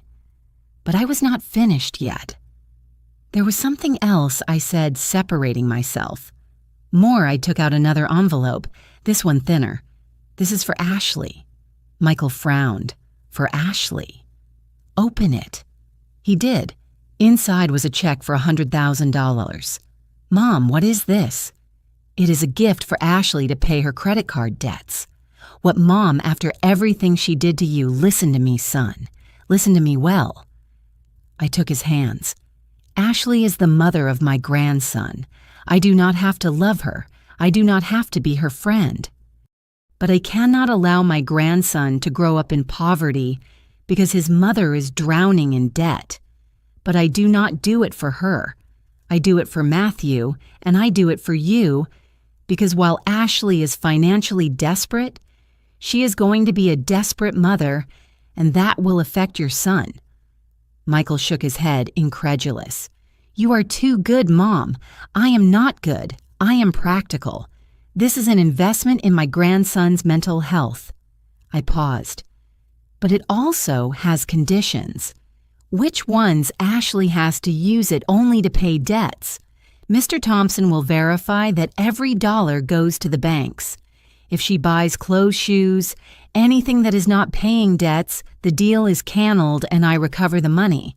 But I was not finished yet. There was something else I said, separating myself. More, I took out another envelope, this one thinner. This is for Ashley. Michael frowned. For Ashley. Open it. He did. Inside was a check for $100,000. Mom, what is this? It is a gift for Ashley to pay her credit card debts. What, Mom, after everything she did to you, listen to me, son. Listen to me well. I took his hands. Ashley is the mother of my grandson. I do not have to love her. I do not have to be her friend. But I cannot allow my grandson to grow up in poverty because his mother is drowning in debt. But I do not do it for her. I do it for Matthew, and I do it for you, because while Ashley is financially desperate, she is going to be a desperate mother, and that will affect your son." Michael shook his head, incredulous. "You are too good, Mom. I am not good. I am practical. This is an investment in my grandson's mental health." I paused. "But it also has conditions. Which ones Ashley has to use it only to pay debts? Mr. Thompson will verify that every dollar goes to the banks. If she buys clothes, shoes, anything that is not paying debts, the deal is canceled and I recover the money.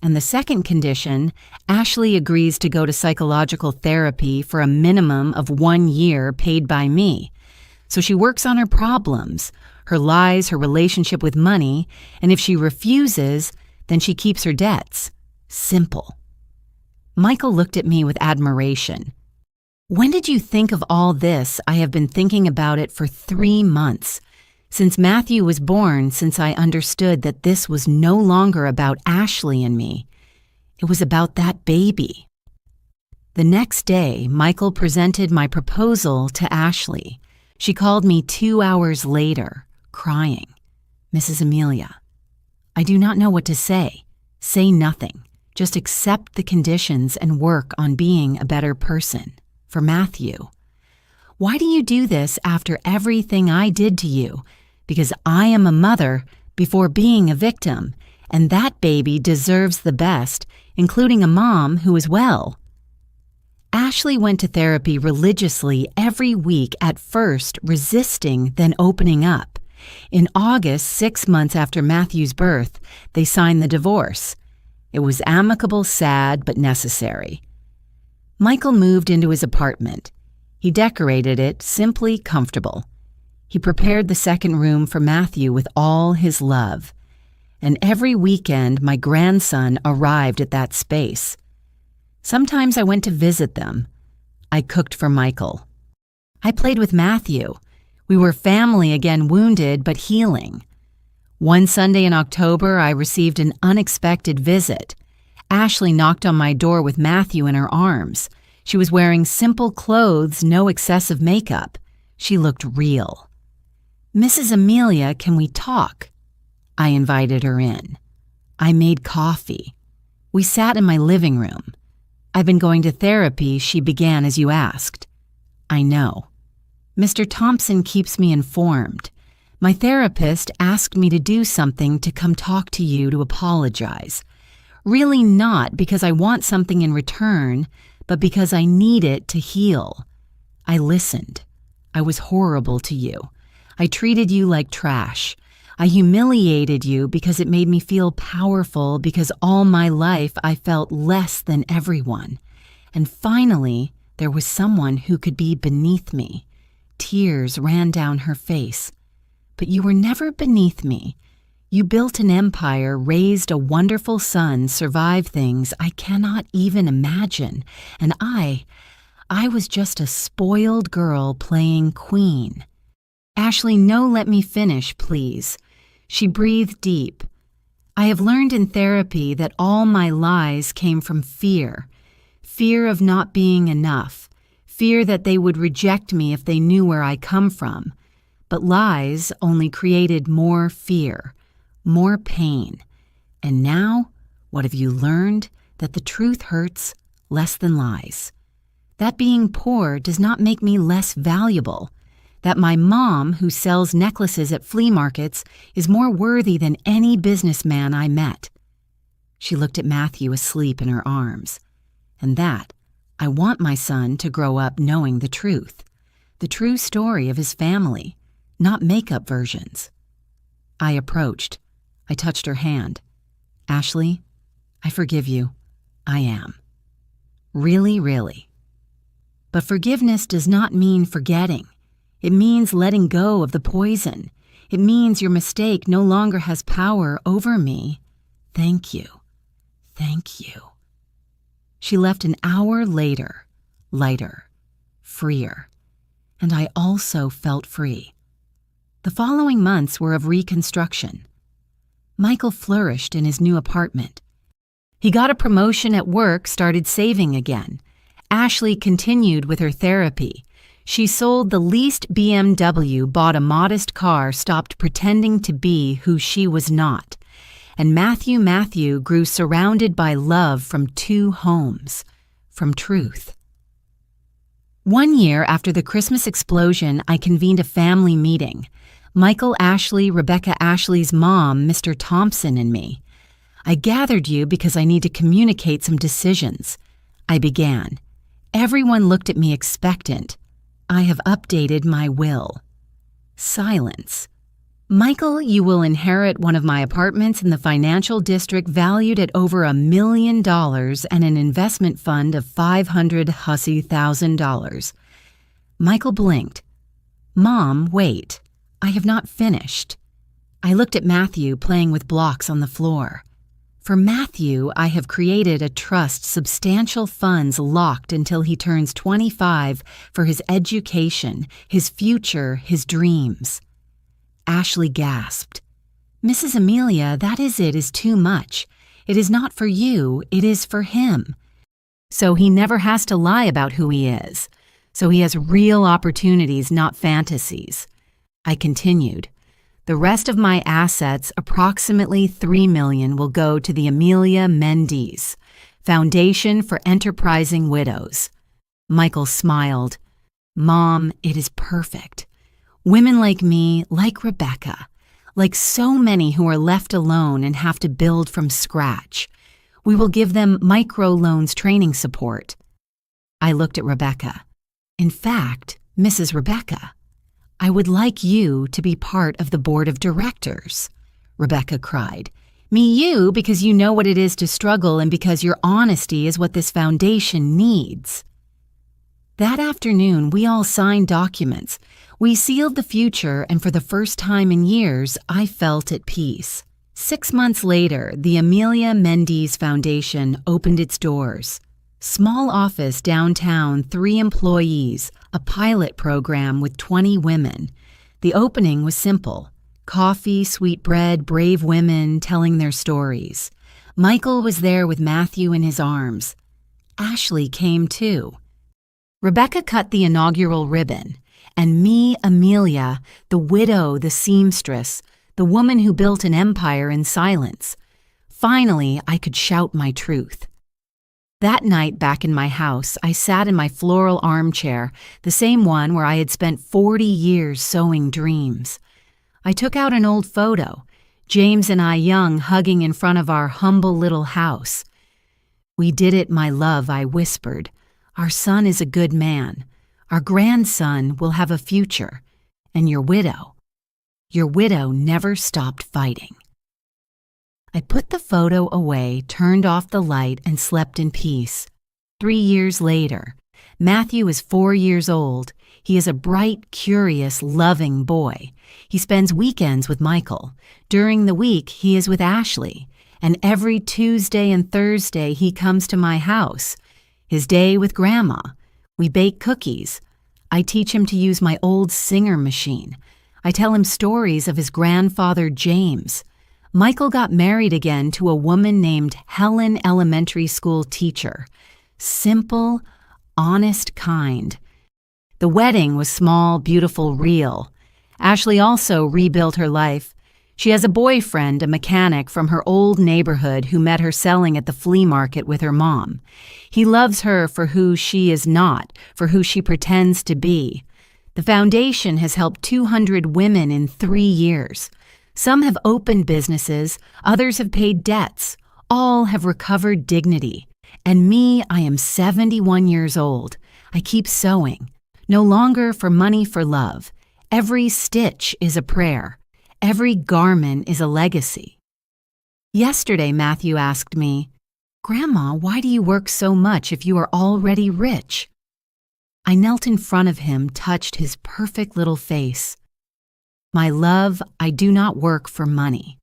And the second condition, Ashley agrees to go to psychological therapy for a minimum of 1 year paid by me. So she works on her problems, her lies, her relationship with money, and if she refuses, then she keeps her debts. Simple." Michael looked at me with admiration. "When did you think of all this? I have been thinking about it for 3 months. Since Matthew was born, since I understood that this was no longer about Ashley and me. It was about that baby." The next day, Michael presented my proposal to Ashley. She called me 2 hours later, crying. "Mrs. Amelia, I do not know what to say. Say nothing. Just accept the conditions and work on being a better person. For Matthew. Why do you do this after everything I did to you? Because I am a mother before being a victim, and that baby deserves the best, including a mom who is well." Ashley went to therapy religiously every week, at first resisting, then opening up. In August, 6 months after Matthew's birth, they signed the divorce. It was amicable, sad, but necessary. Michael moved into his apartment. He decorated it simply comfortable. He prepared the second room for Matthew with all his love. And every weekend, my grandson arrived at that space. Sometimes I went to visit them. I cooked for Michael. I played with Matthew. We were family again, wounded but healing. One Sunday in October, I received an unexpected visit. Ashley knocked on my door with Matthew in her arms. She was wearing simple clothes, no excessive makeup. She looked real. "Mrs. Amelia, can we talk?" I invited her in. I made coffee. We sat in my living room. "I've been going to therapy," she began, "as you asked." "I know. Mr. Thompson keeps me informed. My therapist asked me to do something, to come talk to you, to apologize. Really not because I want something in return, but because I need it to heal. I listened. I was horrible to you. I treated you like trash. I humiliated you because it made me feel powerful, because all my life I felt less than everyone. And finally, there was someone who could be beneath me." Tears ran down her face. "But you were never beneath me. You built an empire, raised a wonderful son, survived things I cannot even imagine. And I was just a spoiled girl playing queen." "Ashley, no, let me finish, please." She breathed deep. "I have learned in therapy that all my lies came from fear. Fear of not being enough. Fear that they would reject me if they knew where I come from. But lies only created more fear, more pain. And now, what have you learned? That the truth hurts less than lies. That being poor does not make me less valuable. That my mom, who sells necklaces at flea markets, is more worthy than any businessman I met." She looked at Matthew asleep in her arms. "And that I want my son to grow up knowing the true story of his family, not make-up versions." I approached. I touched her hand. "Ashley, I forgive you. I am. Really, really. But forgiveness does not mean forgetting. It means letting go of the poison. It means your mistake no longer has power over me. Thank you. Thank you." She left an hour later, lighter, freer, and I also felt free. The following months were of reconstruction. Michael flourished in his new apartment. He got a promotion at work, started saving again. Ashley continued with her therapy. She sold the leased BMW, bought a modest car, stopped pretending to be who she was not. And Matthew grew surrounded by love from 2 homes, from truth. One year after the Christmas explosion, I convened a family meeting. Michael Ashley, Rebecca Ashley's mom, Mr. Thompson, and me. I gathered you because I need to communicate some decisions. I began. Everyone looked at me expectant. I have updated my will. Silence. Michael, you will inherit one of my apartments in the financial district valued at over $1 million and an investment fund of $500,000. Michael blinked. Mom, wait. I have not finished. I looked at Matthew playing with blocks on the floor. For Matthew, I have created a trust, substantial funds locked until he turns 25 for his education, his future, his dreams. Ashley gasped. Mrs. Amelia, that is too much. It is not for you, it is for him. So he never has to lie about who he is. So he has real opportunities, not fantasies. I continued. The rest of my assets, approximately $3 million, will go to the Amelia Mendes Foundation for Enterprising Widows. Michael smiled. Mom, it is perfect. Women like me, like Rebecca, like so many who are left alone and have to build from scratch. We will give them microloans training support. I looked at Rebecca. In fact, Mrs. Rebecca, I would like you to be part of the board of directors. Rebecca cried. Me you because you know what it is to struggle and because your honesty is what this foundation needs. That afternoon, we all signed documents. We sealed the future, and for the first time in years, I felt at peace. 6 months later, the Amelia Mendes Foundation opened its doors. Small office downtown, 3 employees, a pilot program with 20 women. The opening was simple. Coffee, sweet bread, brave women telling their stories. Michael was there with Matthew in his arms. Ashley came too. Rebecca cut the inaugural ribbon, and me, Amelia, the widow, the seamstress, the woman who built an empire in silence. Finally, I could shout my truth. That night back in my house, I sat in my floral armchair, the same one where I had spent 40 years sowing dreams. I took out an old photo, James and I young hugging in front of our humble little house. We did it, my love, I whispered. Our son is a good man. Our grandson will have a future. And your widow never stopped fighting. I put the photo away, turned off the light, and slept in peace. 3 years later, Matthew is 4 years old. He is a bright, curious, loving boy. He spends weekends with Michael. During the week, he is with Ashley. And every Tuesday and Thursday, he comes to my house. His day with Grandma. We bake cookies. I teach him to use my old Singer machine. I tell him stories of his grandfather, James. Michael got married again to a woman named Helen, elementary school teacher. Simple, honest, kind. The wedding was small, beautiful, real. Ashley also rebuilt her life. She has a boyfriend, a mechanic from her old neighborhood who met her selling at the flea market with her mom. He loves her for who she is not, for who she pretends to be. The foundation has helped 200 women in 3 years. Some have opened businesses, others have paid debts. All have recovered dignity. And me, I am 71 years old. I keep sewing. No longer for money, for love. Every stitch is a prayer. Every garment is a legacy. Yesterday, Matthew asked me, Grandma, why do you work so much if you are already rich? I knelt in front of him, touched his perfect little face. My love, I do not work for money.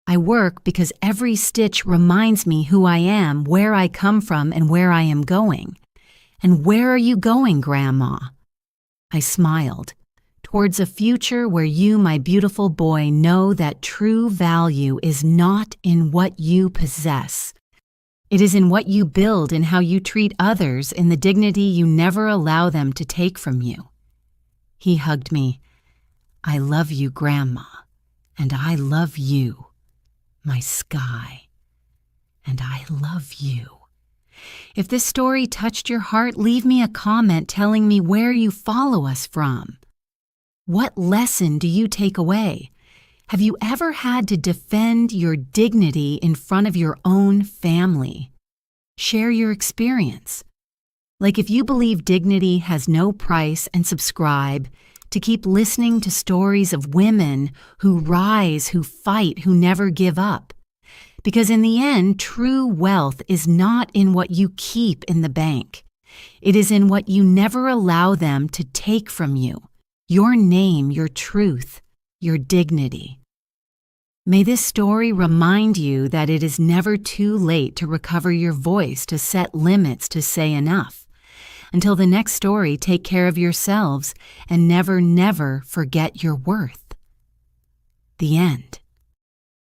I work because every stitch reminds me who I am, where I come from, and where I am going. And where are you going, Grandma? I smiled. towards a future where you, my beautiful boy, know that true value is not in what you possess. It is in what you build and how you treat others, in the dignity you never allow them to take from you. He hugged me. I love you, Grandma, and I love you, my sky, and I love you. If this story touched your heart, leave me a comment telling me where you follow us from. What lesson do you take away? Have you ever had to defend your dignity in front of your own family? Share your experience. Like, if you believe dignity has no price, and subscribe to keep listening to stories of women who rise, who fight, who never give up. Because in the end, true wealth is not in what you keep in the bank. It is in what you never allow them to take from you. Your name, your truth, your dignity. May this story remind you that it is never too late to recover your voice, to set limits, to say enough. Until the next story, take care of yourselves and never, never forget your worth. The end.